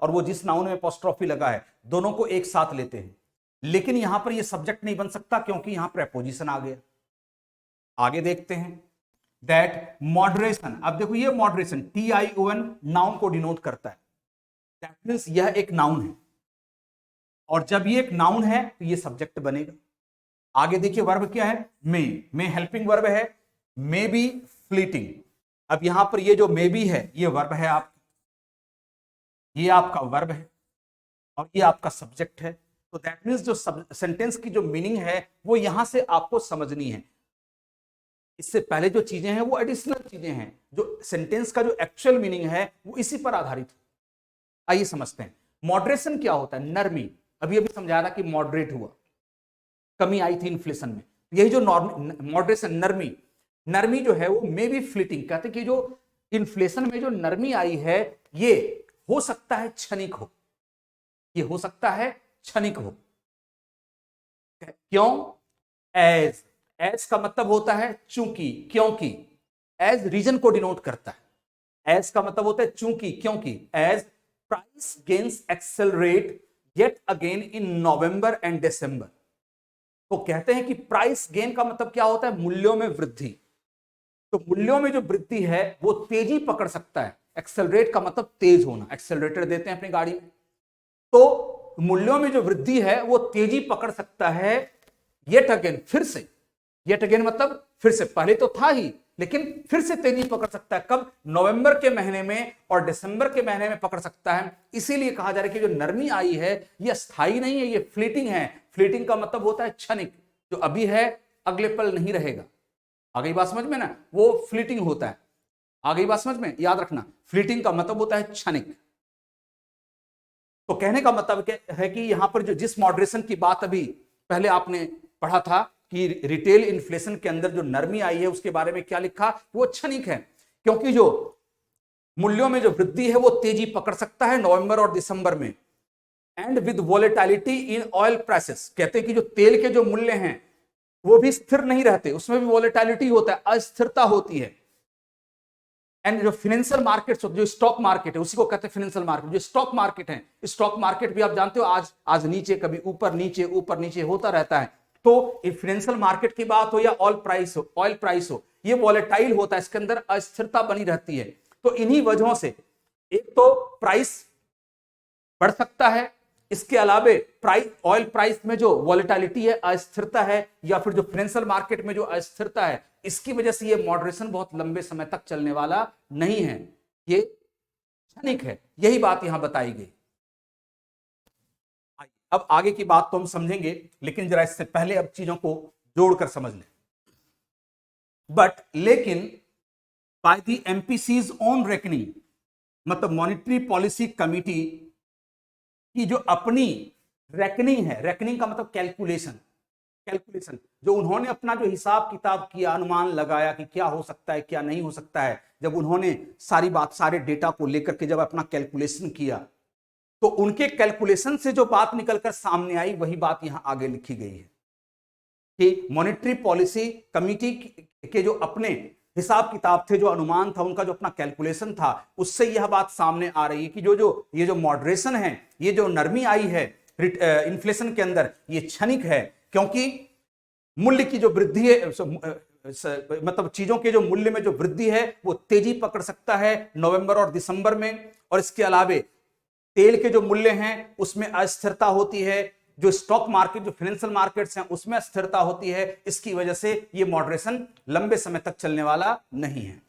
और वो जिस नाउन में अपॉस्ट्रोफी लगा है दोनों को एक साथ लेते हैं। लेकिन यहां पर ये सब्जेक्ट नहीं बन सकता क्योंकि यहां प्रेपोजिशन आ गया। आगे देखते हैं दैट मॉडरेशन। अब देखो ये मॉडरेशन TION नाउन को डिनोट करता है। दैट मींस यह एक नाउन है, और जब ये एक नाउन है तो ये सब्जेक्ट बनेगा। आगे देखिए वर्ब क्या है, मे हेल्पिंग वर्ब है, मे बी फ्लीटिंग। अब यहां पर ये जो मे बी है ये वर्ब है आपका, ये आपका वर्ब है और ये आपका सब्जेक्ट है। तो दैट मींस जो सेंटेंस की जो मीनिंग है वो यहां से आपको समझनी है। इससे पहले जो चीजें हैं वो एडिशनल चीजें हैं, जो सेंटेंस का जो एक्चुअल मीनिंग है वो इसी पर आधारित है। आइए समझते हैं मॉडरेशन क्या होता है। नरमी, अभी अभी समझाया था कि मॉडरेट हुआ, कमी आई थी इन्फ्लेशन में। यही जो मॉडरेशन नरमी जो है वो मे बी फ्लिटिंग। कहते हैं कि जो इन्फ्लेशन में जो नरमी आई है ये हो सकता है क्षणिक हो, ये हो सकता है क्षणिक हो। क्यों? एज का मतलब होता है चूंकि, क्योंकि। एज रीजन को डिनोट करता है। एज का मतलब होता है चूंकि, क्योंकि। As price gains accelerate yet again in November and December. तो कहते हैं कि प्राइस गेन का मतलब क्या होता है? मूल्यों में वृद्धि। तो मूल्यों में जो वृद्धि है वो तेजी पकड़ सकता है। एक्सेलरेट का मतलब तेज होना, एक्सेलरेटर देते हैं अपनी गाड़ी में। तो मूल्यों में जो वृद्धि है वो तेजी पकड़ सकता है येट अगेन, फिर से। येट अगेन मतलब फिर से, पहले तो था ही लेकिन फिर से तेजी पकड़ सकता है। कब? नवंबर के महीने में और दिसंबर के महीने में पकड़ सकता है। इसीलिए कहा जा रहा है कि जो नरमी आई है ये स्थायी नहीं है, ये फ्लीटिंग है। फ्लीटिंग का मतलब होता है क्षणिक, जो अभी है अगले पल नहीं रहेगा। आ गई बात समझ में ना? वो फ्लीटिंग होता है। आ गई बात समझ में? याद रखना, फ्लीटिंग का मतलब होता है क्षणिक। तो कहने का मतलब है कि यहां पर जो जिस मॉडरेशन की बात अभी पहले आपने पढ़ा था कि रिटेल इन्फ्लेशन के अंदर जो नरमी आई है उसके बारे में क्या लिखा, वो क्षणिक है। क्योंकि जो मूल्यों में जो वृद्धि है वो तेजी पकड़ सकता है नवंबर और दिसंबर में। And with volatility in oil prices, कहते हैं कि जो तेल के जो मूल्य हैं वो भी स्थिर नहीं रहते, उसमें भी वॉलेटिलिटी होता है, अस्थिरता होती है। एंड जो फाइनेंशियल मार्केट, जो स्टॉक मार्केट है उसी को कहते हैं फाइनेंशियल मार्केट। जो स्टॉक मार्केट है, स्टॉक मार्केट भी आप जानते हो आज नीचे, कभी ऊपर नीचे होता रहता है। तो फाइनेंशियल मार्केट की बात हो या ऑयल प्राइस हो, ये वॉलेटाइल होता है, इसके अंदर अस्थिरता बनी रहती है। तो इन्हीं वजहों से एक तो प्राइस बढ़ सकता है, इसके अलावे ऑयल प्राइस में जो वॉलेटिलिटी है, अस्थिरता है, या फिर जो फाइनेंशियल मार्केट में जो अस्थिरता है, इसकी वजह से ये मॉडरेशन बहुत लंबे समय तक चलने वाला नहीं है, ये क्षणिक है। यही बात यहां बताई गई। अब आगे की बात तो हम समझेंगे, लेकिन जरा इससे पहले अब चीजों को जोड़कर समझ लें। लेकिन बाय द एमपीसीज ऑन रेकनिंग, मतलब मॉनिटरी पॉलिसी कमिटी की जो अपनी रेकनिंग है, रेकनिंग का मतलब कैलकुलेशन, जो उन्होंने अपना जो हिसाब किताब किया, अनुमान लगाया कि क्या हो सकता है क्या नहीं हो सकता है, जब उन्होंने सारी बात, सारे डेटा को लेकर के जब अपना कैलकुलेशन किया, तो उनके कैलकुलेशन से जो बात निकलकर सामने आई वही बात यहां आगे लिखी गई है कि मॉनिटरी पॉलिसी कमिटी के जो अपने हिसाब किताब थे, जो अनुमान था, उनका जो अपना कैलकुलेशन था, उससे यह बात सामने आ रही है कि ये जो मॉडरेशन है, ये जो नरमी आई है इन्फ्लेशन के अंदर, ये क्षणिक है। क्योंकि मूल्य की जो वृद्धि है, मतलब चीजों के जो मूल्य में जो वृद्धि है वो तेजी पकड़ सकता है नवंबर और दिसंबर में। और इसके अलावे तेल के जो मूल्य हैं उसमें अस्थिरता होती है, जो स्टॉक मार्केट, जो फाइनेंशियल मार्केट्स हैं उसमें अस्थिरता होती है। इसकी वजह से ये मॉडरेशन लंबे समय तक चलने वाला नहीं है।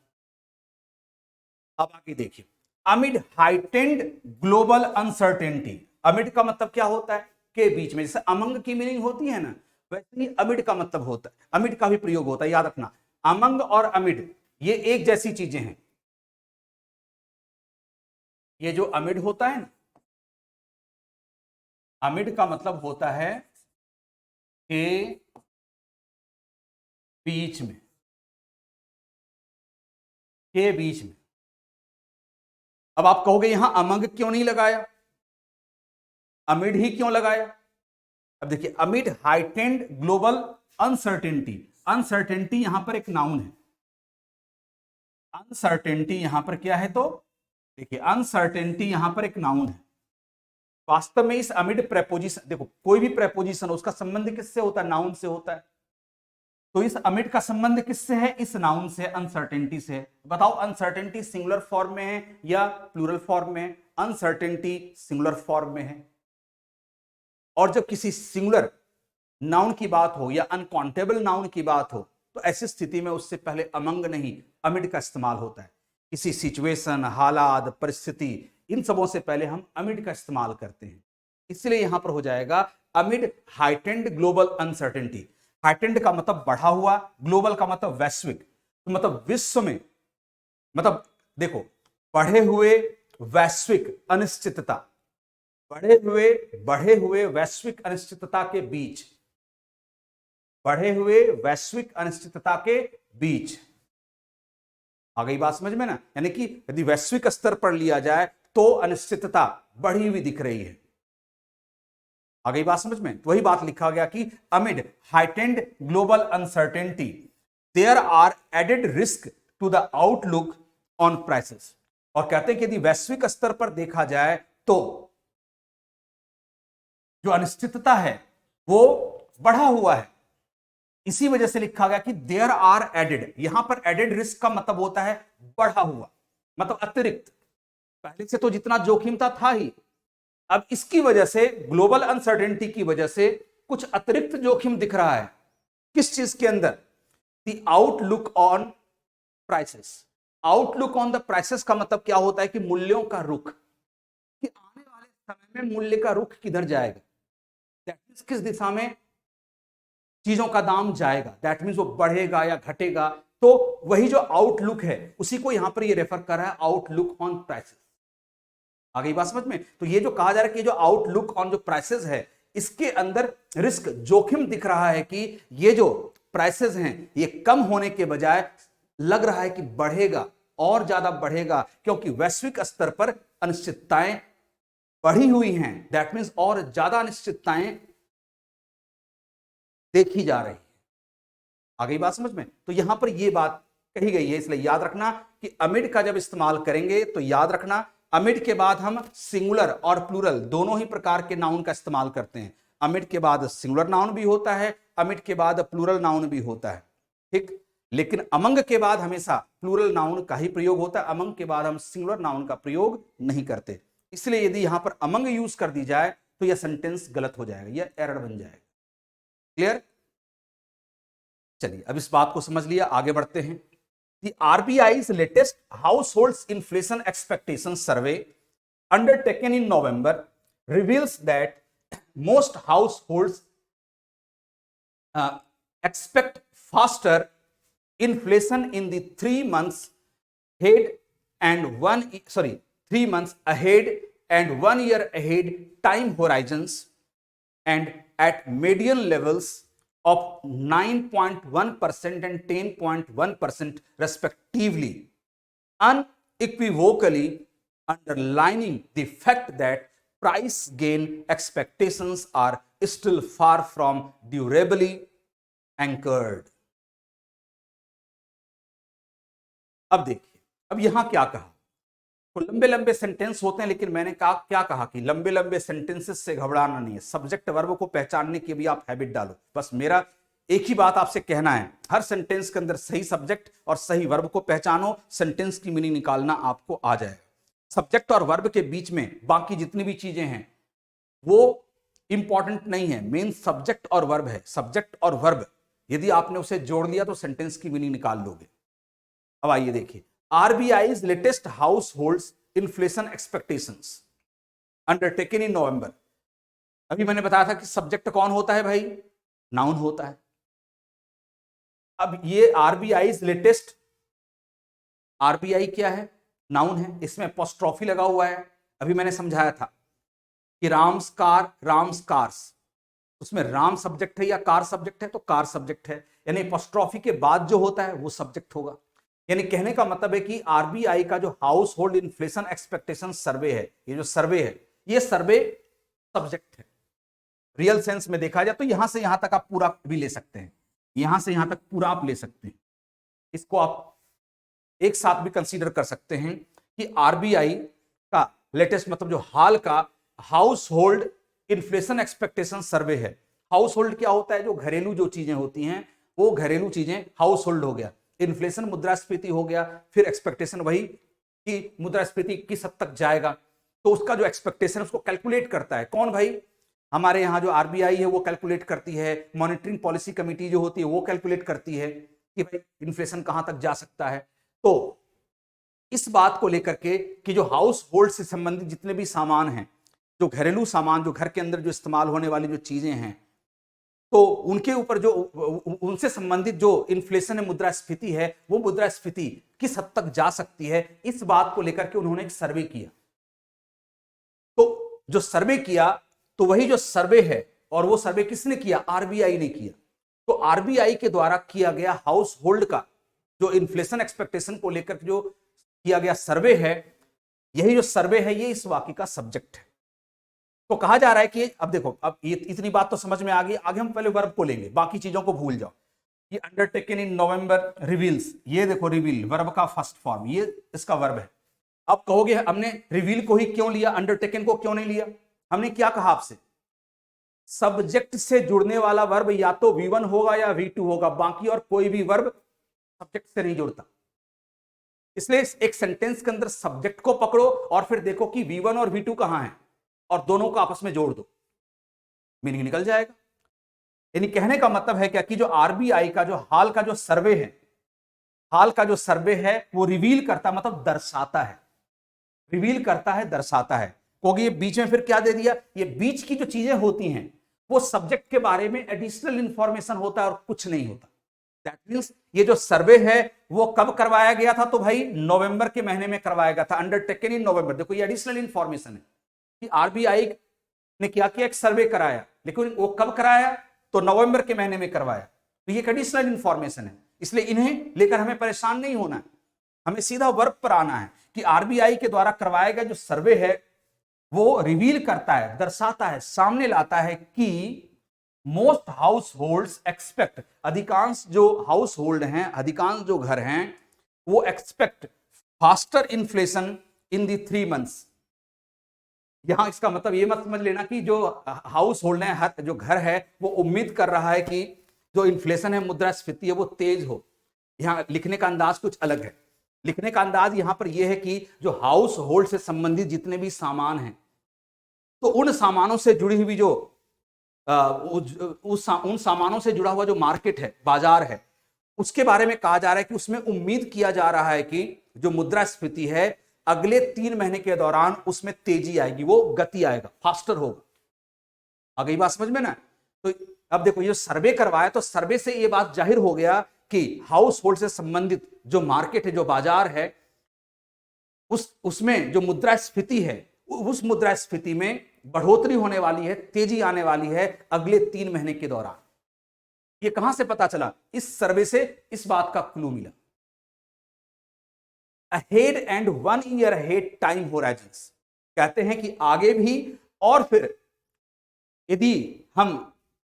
अब आगे देखिए, amid heightened global uncertainty. Amid का मतलब क्या होता है? के बीच में। जैसे अमंग की मीनिंग होती है ना, वैसे ही अमिड का मतलब होता है, अमिड का भी प्रयोग होता है, याद रखना। अमंग और अमिड ये एक जैसी चीजें हैं। ये जो अमिड होता है ना, अमिड का मतलब होता है के बीच में, के बीच में। अब आप कहोगे यहां अमंग क्यों नहीं लगाया, अमिड ही क्यों लगाया? अब देखिए, amid heightened global uncertainty. Uncertainty यहां पर एक नाउन है। अनसर्टेनिटी यहां पर क्या है? तो देखिए, अनसर्टेनिटी यहां पर एक नाउन है। वास्तव में इस अमिड प्रेपोजिशन, देखो कोई भी प्रेपोजिशन हो उसका संबंध किससे होता है? नाउन से होता है। तो इस अमिड का संबंध किससे है? इस नाउन से, अनसर्टेनिटी से। बताओ, अनसर्टेनिटी सिंगुलर फॉर्म में है या प्लूरल फॉर्म में है? अनसर्टेनिटी सिंगुलर फॉर्म में है। और जब किसी सिंगुलर नाउन की बात हो या अनकाउंटेबल नाउन की बात हो, तो ऐसी स्थिति में उससे पहले अमंग नहीं, अमिड का इस्तेमाल होता है। किसी सिचुएशन, हालात, परिस्थिति, इन सबों से पहले हम अमिड का इस्तेमाल करते हैं। इसलिए यहां पर हो जाएगा amid heightened global uncertainty. Heightened का मतलब बढ़ा हुआ, ग्लोबल का मतलब वैश्विक, तो मतलब विश्व में, मतलब देखो, बढ़े हुए वैश्विक अनिश्चितता, बढ़े हुए वैश्विक अनिश्चितता के बीच, बढ़े हुए वैश्विक अनिश्चितता के बीच। आ गई बात समझ में ना? यानी कि यदि वैश्विक स्तर पर लिया जाए तो अनिश्चितता बढ़ी हुई दिख रही है। आ गई बात समझ में? तो वही बात लिखा गया कि amid heightened global uncertainty there are added risk to the outlook on prices. और कहते हैं कि यदि वैश्विक स्तर पर देखा जाए तो जो अनिश्चितता है वो बढ़ा हुआ है। इसी वजह से लिखा गया कि देयर आर एडेड। यहां पर एडेड रिस्क का मतलब होता है बढ़ा हुआ, मतलब अतिरिक्त। पहले से तो जितना जोखिम था ही, अब इसकी वजह से, ग्लोबल अनसर्टेनिटी की वजह से कुछ अतिरिक्त जोखिम दिख रहा है। किस चीज के अंदर? The outlook on prices. Outlook on the prices का मतलब क्या होता है? कि मूल्यों का रुख, कि आने वाले समय में मूल्य का रुख किधर जाएगा, दैट मींस किस दिशा में चीजों का दाम जाएगा, दैट मींस वो बढ़ेगा या घटेगा। तो वही जो आउटलुक है उसी को यहां पर ये रेफर कर रहा है, आउटलुक ऑन प्राइसेस। आ गई बात समझ में? तो ये जो कहा जा रहा है कि जो आउटलुक ऑन जो प्राइसेस है, इसके अंदर रिस्क, जोखिम दिख रहा है कि ये जो प्राइसेस हैं ये कम होने के बजाय लग रहा है कि बढ़ेगा, और ज्यादा बढ़ेगा, क्योंकि वैश्विक स्तर पर अनिश्चितताएं बढ़ी हुई हैं। दैट मींस और ज्यादा अनिश्चितताएं देखी जा रही है। आ गई बात समझ में? तो यहां पर यह बात कही गई है, इसलिए याद रखना कि अमिड का जब इस्तेमाल करेंगे तो याद रखना, अमिड के बाद हम सिंगुलर और प्लूरल दोनों ही प्रकार के नाउन का इस्तेमाल करते हैं। अमिड के बाद सिंगुलर नाउन भी होता है, अमिड के बाद प्लूरल नाउन भी होता है, ठीक। लेकिन अमंग के बाद हमेशा प्लूरल नाउन का ही प्रयोग होता है, अमंग के बाद हम सिंगुलर नाउन का प्रयोग नहीं करते। इसलिए यदि यहां पर अमंग यूज कर दी जाए तो यह सेंटेंस गलत हो जाएगा, यह एरर बन जाएगा। क्लियर? चलिए, अब इस बात को समझ लिया, आगे बढ़ते हैं। The RBI's latest households inflation expectations survey undertaken in November reveals that most households expect faster inflation in the 3 months ahead and 3 months ahead and 1 year ahead time horizons, and at median levels of 9.1% and 10.1% respectively, unequivocally underlining the fact that price gain expectations are still far from durably anchored. अब देखिए, अब यहां क्या कहा, तो लंबे लंबे sentence होते हैं, लेकिन मैंने कहा क्या कहा कि लंबे लंबे सेंटेंसेस से घबराना नहीं है, सब्जेक्ट वर्ब को पहचानने की भी आप हैबिट डालो। बस मेरा एक ही बात आपसे कहना है, हर सेंटेंस के अंदर सही सब्जेक्ट और सही वर्ब को पहचानो, सेंटेंस की मीनिंग निकालना आपको आ जाएगा। सब्जेक्ट और वर्ब के बीच में बाकी जितनी भी चीजें हैं वो इंपॉर्टेंट नहीं है, मेन सब्जेक्ट और वर्ब है। सब्जेक्ट और वर्ब यदि आपने उसे जोड़ लिया तो सेंटेंस की मीनिंग निकाल लोगे। अब आइए देखिए, RBI's latest households inflation expectations undertaken in November. अभी मैंने बताया था कि सब्जेक्ट कौन होता है भाई, नाउन होता है। अब ये आरबीआई's लेटेस्ट, आरबीआई क्या है, नाउन है, इसमें अपोस्ट्रोफी लगा हुआ है। अभी मैंने समझाया था कि राम्स कार, राम्स कार्स, उसमें राम सब्जेक्ट है या कार सब्जेक्ट है, तो कार सब्जेक्ट है, यानी अपोस्ट्रोफी के बाद जो होता है वो सब्जेक्ट होगा। यानी कहने का मतलब है कि आरबीआई का जो हाउस होल्ड इन्फ्लेशन एक्सपेक्टेशन सर्वे है, ये जो सर्वे है, ये सर्वे सब्जेक्ट है। रियल सेंस में देखा जाए तो यहां से यहां तक आप पूरा भी ले सकते हैं, यहां से यहां तक पूरा आप ले सकते हैं। इसको आप एक साथ भी कंसीडर कर सकते हैं कि आरबीआई का लेटेस्ट मतलब जो हाल का हाउस होल्ड इन्फ्लेशन एक्सपेक्टेशन सर्वे है। हाउस होल्ड क्या होता है, जो घरेलू जो चीजें होती हैं वो घरेलू चीजें हाउस होल्ड हो गया। इन्फ्लेशन मुद्रास्फीति हो गया, फिर एक्सपेक्टेशन वही कि मुद्रास्फीति किस हद तक जाएगा, तो उसका जो एक्सपेक्टेशन उसको कैलकुलेट करता है कौन भाई, हमारे यहाँ जो आरबीआई है वो कैलकुलेट करती है, मॉनिटरिंग पॉलिसी कमेटी जो होती है वो कैलकुलेट करती है कि भाई इन्फ्लेशन कहां तक जा सकता है। तो इस बात को लेकर के कि जो हाउस होल्ड से संबंधित जितने भी सामान हैं, जो घरेलू सामान, जो घर के अंदर जो इस्तेमाल होने वाली जो चीजें हैं, तो उनके ऊपर जो उनसे संबंधित जो इन्फ्लेशन है, मुद्रास्फीति है, वो मुद्रास्फीति किस हद तक जा सकती है, इस बात को लेकर के उन्होंने एक सर्वे किया। तो जो सर्वे किया, तो वही जो सर्वे है, और वो सर्वे किसने किया, आरबीआई ने किया। तो आरबीआई के द्वारा किया गया हाउस होल्ड का जो इन्फ्लेशन एक्सपेक्टेशन को लेकर जो किया गया सर्वे है, यही जो सर्वे है ये इस वाक्य का सब्जेक्ट है। तो कहा जा रहा है कि अब देखो, अब ये इतनी बात तो समझ में आ गई, आगे हम पहले वर्ब को लेंगे, बाकी चीजों को भूल जाओ। ये अंडरटेकन इन नवंबर रिवील्स, ये देखो रिवील वर्ब का फर्स्ट फॉर्म, ये इसका वर्ब है। अब कहोगे हमने रिवील को ही क्यों लिया, अंडरटेकन को क्यों नहीं लिया? हमने क्या कहा आपसे, सब्जेक्ट से जुड़ने वाला वर्ब या तो V1 होगा या V2 होगा, बाकी और कोई भी वर्ब सब्जेक्ट से नहीं जुड़ता। इसलिए एक सेंटेंस के अंदर सब्जेक्ट को पकड़ो और फिर देखो कि V1 और V2 कहां है, और दोनों को आपस में जोड़ दो, मीनिंग निकल जाएगा। यानी कहने का मतलब है क्या कि जो आरबीआई का जो हाल का जो सर्वे है, हाल का जो सर्वे है वो रिवील करता, मतलब दर्शाता है, रिवील करता है, दर्शाता है। क्योंकि ये बीच में फिर क्या दे दिया, ये बीच की जो चीजें होती हैं वो सब्जेक्ट के बारे में एडिशनल इंफॉर्मेशन होता है और कुछ नहीं होता। दैट मींस ये जो सर्वे है वो कब करवाया गया था, तो भाई नवंबर के महीने में करवाया गया था, अंडरटेकन इन नवंबर। देखो ये एडिशनल इंफॉर्मेशन है कि आरबीआई ने क्या किया, एक सर्वे कराया, लेकिन वो कब कराया, तो नवंबर के महीने में करवाया। तो ये एडिशनल इंफॉर्मेशन है, इसलिए इन्हें लेकर हमें परेशान नहीं होना है, हमें सीधा वर्ब पर आना है कि आरबीआई के द्वारा करवाया गया जो सर्वे है वो रिवील करता है, दर्शाता है, सामने लाता है कि मोस्ट हाउस होल्ड्स एक्सपेक्ट, अधिकांश जो हाउस होल्ड हैं, अधिकांश जो घर हैं, वो expect faster inflation in the 3 months। यहां इसका मतलब ये मत समझ लेना कि जो हाउस होल्ड है, जो घर है, वो उम्मीद कर रहा है कि जो इन्फ्लेशन है, मुद्रास्फीति है, वो तेज हो। यहां लिखने का अंदाज कुछ अलग है। लिखने का अंदाज यहां पर यह है कि जो हाउस होल्ड से संबंधित जितने भी सामान हैं, तो उन सामानों से जुड़ी हुई जो उन सामानों से जुड़ा हुआ जो मार्केट है, बाजार है, उसके बारे में कहा जा रहा है कि उसमें उम्मीद किया जा रहा है कि जो मुद्रास्फीति है अगले 3 महीने के दौरान उसमें तेजी आएगी, वो गति आएगा, फास्टर होगा। आ गई बात समझ में ना? तो अब देखो ये सर्वे करवाया, तो सर्वे से ये बात जाहिर हो गया कि हाउस होल्ड से संबंधित जो मार्केट है, जो बाजार है, उसमें जो मुद्रास्फीति है, उस मुद्रास्फीति में बढ़ोतरी होने वाली है, तेजी आने वाली है अगले 3 महीने के दौरान। ये कहां से पता चला? इस सर्वे से इस बात का क्लू मिला। Ahead and 1 year ahead time Horizons, कहते हैं कि आगे भी, और फिर यदि हम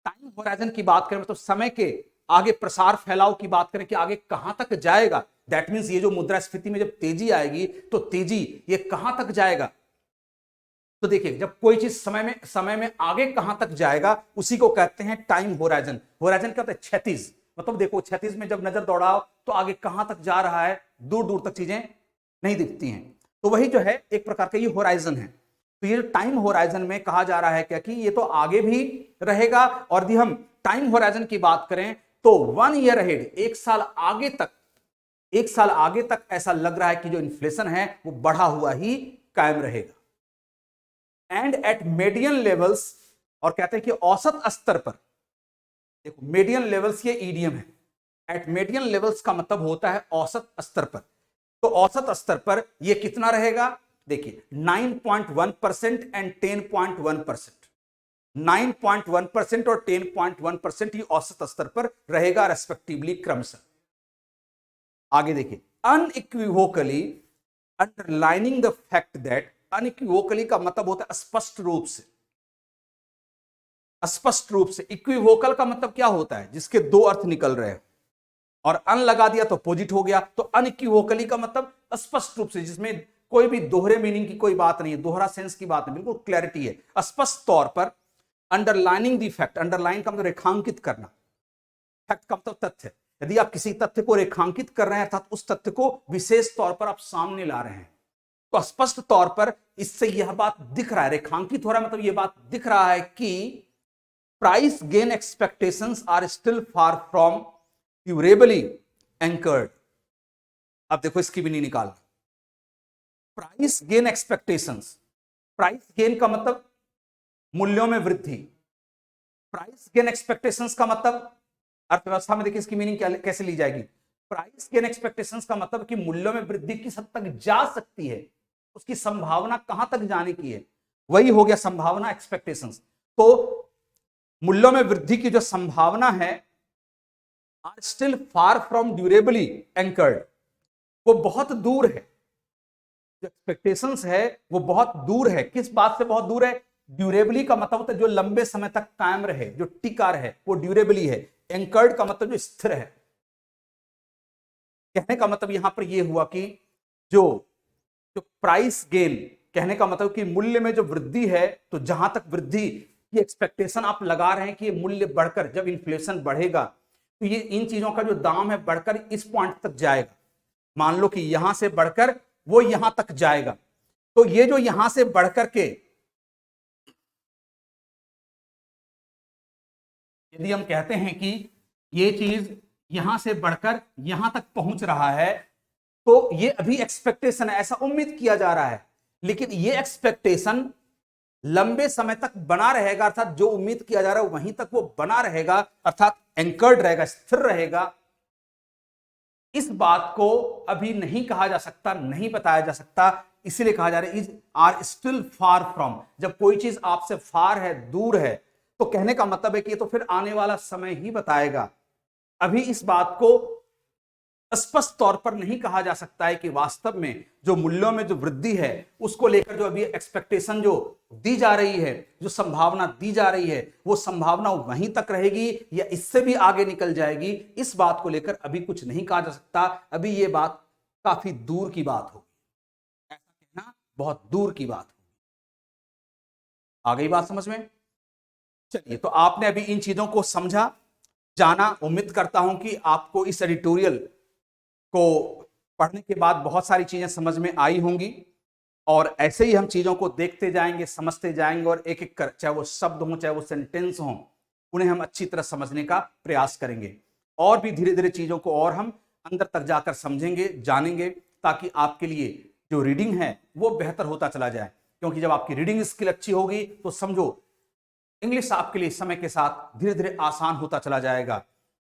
टाइम होराइजन की बात करें, तो समय के आगे प्रसार फैलाव की बात करें कि आगे कहां तक जाएगा, दैट मींस ये जो मुद्रास्फीति में जब तेजी आएगी, तो तेजी ये कहां तक जाएगा। तो देखिए, जब कोई चीज समय में आगे कहां तक जाएगा, उसी को कहते हैं टाइम होराइजन। होराइजन क्या होता है? क्षैतिज। मतलब देखो, क्षैतिज में जब नजर दौड़ाओ तो आगे कहां तक जा रहा है, दूर दूर तक चीजें नहीं दिखती हैं। तो वही जो है एक प्रकार का ये होराइजन है। तो ये टाइम होराइजन में कहा जा रहा है क्या कि ये तो आगे भी रहेगा, और यदि हम टाइम होराइजन की बात करें तो 1 ईयर अहेड, एक साल आगे तक ऐसा लग रहा है कि जो इन्फ्लेशन है वो बढ़ा हुआ ही कायम रहेगा। एंड एट मीडियन लेवल्स, और कहते हैं कि औसत स्तर पर, देखो मीडियन लेवल्स ये ईडीएम है, एट मीडियन लेवल्स का मतलब होता है औसत स्तर पर। तो औसत स्तर पर ये कितना रहेगा, देखिए 9.1% एंड 10.1%, 9.1% और 10.1% ये औसत स्तर पर रहेगा रेस्पेक्टिवली क्रमशः। आगे देखिए, unequivocally underlining the fact that, unequivocally का मतलब होता है स्पष्ट रूप से, स्पष्ट रूप से। इक्विवोकल का मतलब क्या होता है, जिसके दो अर्थ निकल रहे हैं, और अन लगा दिया तो अपोजिट हो गया। तो अनइक्विवोकली का मतलब स्पष्ट रूप से, जिसमें कोई भी दोहरे मीनिंग की कोई बात नहीं है, दोहरा सेंस की बात नहीं, बिल्कुल क्लैरिटी है, स्पष्ट तौर पर। अंडरलाइनिंग द फैक्ट, अंडरलाइन का मतलब रेखांकित करना, फैक्ट का मतलब तथ्य। यदि आप किसी तथ्य को रेखांकित कर रहे हैं अर्थात उस तथ्य को विशेष तौर पर आप सामने ला रहे हैं, तो स्पष्ट तौर पर इससे यह बात दिख रहा है, रेखांकित हो रहा है मतलब यह बात दिख रहा है कि price gain expectations are still far from durably anchored. अब देखो इसकी भी नहीं निकालना। Price gain expectations, price gain का मतलब मूल्यों में वृद्धि, प्राइस गेन एक्सपेक्टेशंस का मतलब अर्थव्यवस्था में देखिए इसकी मीनिंग कैसे ली जाएगी। प्राइस गेन एक्सपेक्टेशंस का मतलब कि मूल्यों में वृद्धि किस हद तक जा सकती है, उसकी संभावना कहां तक जाने की है, वही हो गया संभावना, एक्सपेक्टेशंस। तो मूल्यों में वृद्धि की जो संभावना है, are still far from durably anchored, वो बहुत दूर है। जो एक्सपेक्टेशंस है वो बहुत दूर है, किस बात से बहुत दूर है, ड्यूरेबली का मतलब होता है जो लंबे समय तक कायम रहे, जो टिका रहे, वो ड्यूरेबली है। एंकर्ड का मतलब जो स्थिर है। कहने का मतलब यहां पर यह हुआ कि जो जो प्राइस गेन, कहने का मतलब कि मूल्य में जो वृद्धि है, तो जहां तक वृद्धि की एक्सपेक्टेशन आप लगा रहे हैं कि ये मूल्य बढ़कर, जब इन्फ्लेशन बढ़ेगा तो ये इन चीजों का जो दाम है बढ़कर इस पॉइंट तक जाएगा। मान लो कि यहां से बढ़कर वो यहां तक जाएगा, तो ये जो यहां से बढ़कर के, यदि हम कहते हैं कि ये चीज यहां से बढ़कर यहां तक पहुंच रहा है, तो ये अभी एक्सपेक्टेशन है, ऐसा उम्मीद किया जा रहा है, लेकिन ये एक्सपेक्टेशन लंबे समय तक बना रहेगा, अर्थात जो उम्मीद किया जा रहा है वहीं तक वो बना रहेगा, अर्थात एंकर्ड रहेगा, स्थिर रहेगा। इस बात को अभी नहीं कहा जा सकता, नहीं बताया जा सकता, इसीलिए कहा जा रहा है is are still far from. जब कोई चीज आपसे फार है, दूर है, तो कहने का मतलब है कि ये तो फिर आने वाला समय ही बताएगा। अभी इस बात को स्पष्ट तौर पर नहीं कहा जा सकता है कि वास्तव में जो मूल्यों में जो वृद्धि है उसको लेकर जो अभी एक्सपेक्टेशन जो दी जा रही है, जो संभावना दी जा रही है, वो संभावना वहीं तक रहेगी या इससे भी आगे निकल जाएगी, इस बात को लेकर अभी कुछ नहीं कहा जा सकता। अभी ये बात काफी दूर की बात होगी, ऐसा कहना बहुत दूर की बात होगी। आ गई बात समझ में? चलिए, तो आपने अभी इन चीजों को समझा, जाना। उम्मीद करता हूं कि आपको इस एडिटोरियल को पढ़ने के बाद बहुत सारी चीजें समझ में आई होंगी, और ऐसे ही हम चीजों को देखते जाएंगे, समझते जाएंगे, और एक एक कर, चाहे वो शब्द हो, चाहे वो सेंटेंस हो, उन्हें हम अच्छी तरह समझने का प्रयास करेंगे, और भी धीरे धीरे चीजों को और हम अंदर तक जाकर समझेंगे, जानेंगे, ताकि आपके लिए जो रीडिंग है वो बेहतर होता चला जाए। क्योंकि जब आपकी रीडिंग स्किल अच्छी होगी तो समझो इंग्लिश आपके लिए समय के साथ धीरे धीरे आसान होता चला जाएगा।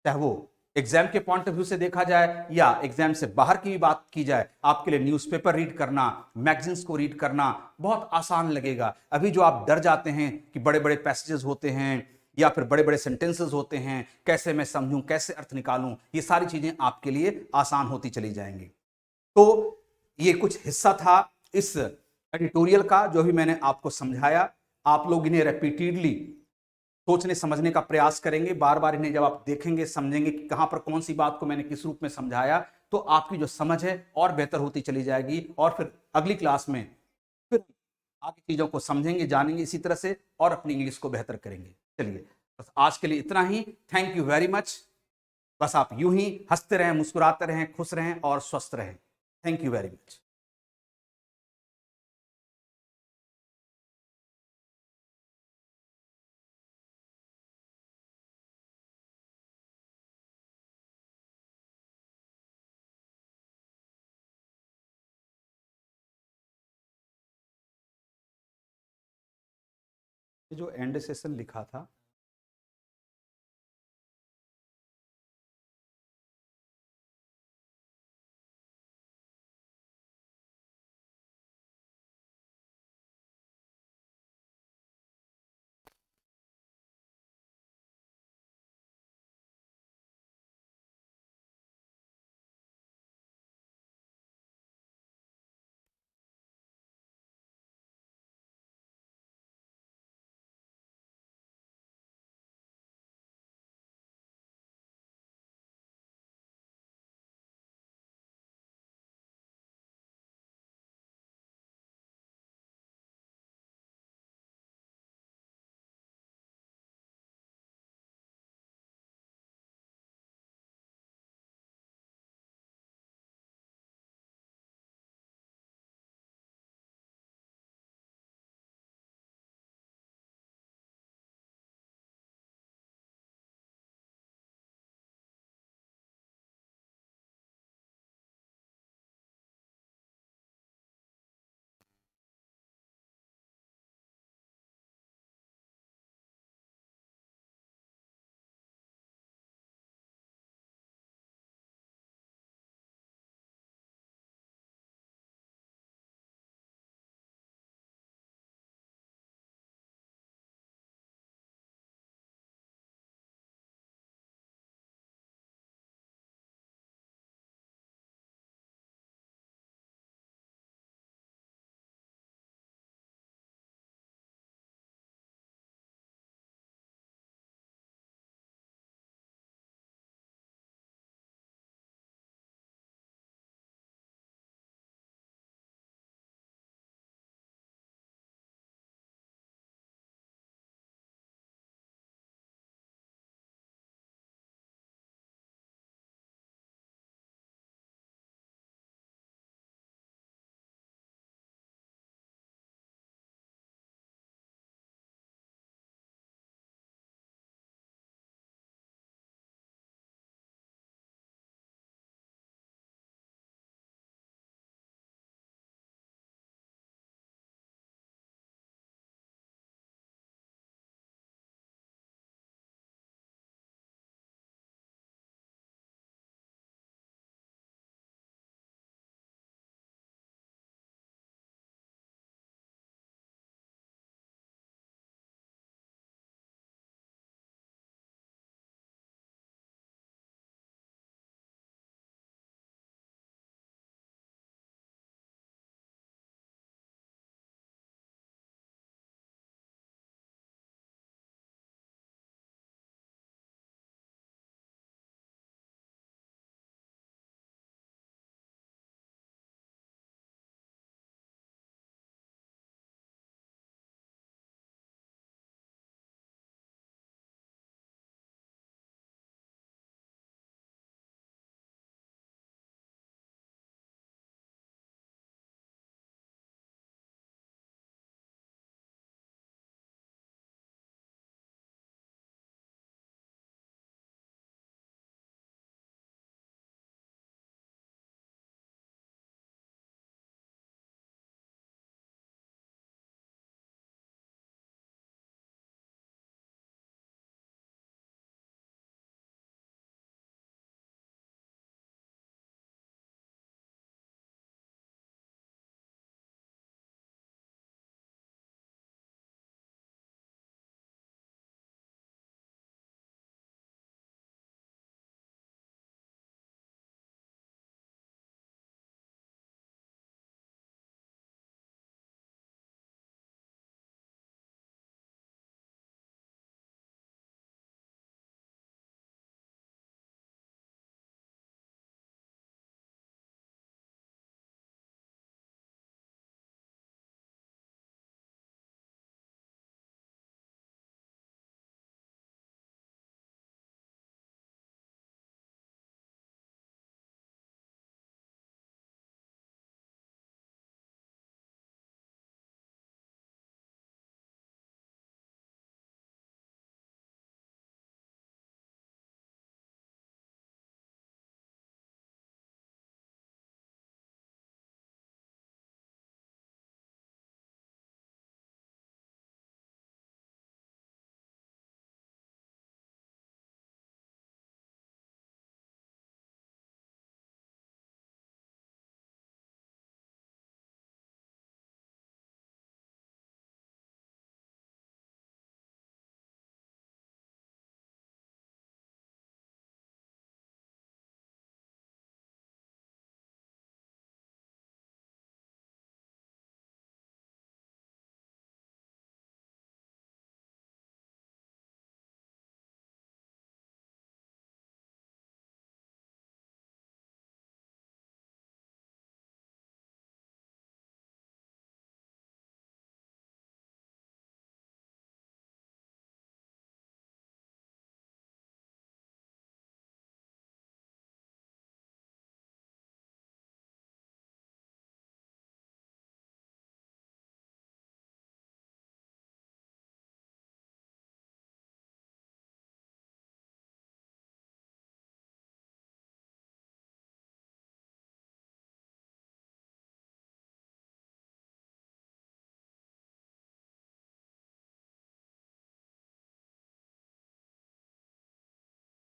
चाहे वो एग्जाम के पॉइंट ऑफ व्यू से देखा जाए या एग्जाम से बाहर की भी बात की जाए, आपके लिए न्यूज़पेपर रीड करना, मैगजीन्स को रीड करना बहुत आसान लगेगा। अभी जो आप डर जाते हैं कि बड़े बड़े पैसेजेस होते हैं या फिर बड़े बड़े सेंटेंसेस होते हैं, कैसे मैं समझूं, कैसे अर्थ निकालूं, ये सारी चीजें आपके लिए आसान होती चली जाएंगी। तो ये कुछ हिस्सा था इस एडिटोरियल का जो भी मैंने आपको समझाया। आप लोग इन्हें रिपीटेडली सोचने समझने का प्रयास करेंगे, बार बार इन्हें जब आप देखेंगे, समझेंगे कि कहां पर कौन सी बात को मैंने किस रूप में समझाया, तो आपकी जो समझ है और बेहतर होती चली जाएगी, और फिर अगली क्लास में फिर आगे चीजों को समझेंगे, जानेंगे इसी तरह से, और अपनी इंग्लिश को बेहतर करेंगे। चलिए, बस आज के लिए इतना ही। Thank you very much. बस आप यूं ही हंसते रहें, मुस्कुराते रहें, खुश रहें और स्वस्थ रहें। Thank you very much. ये जो एंड सेशन लिखा था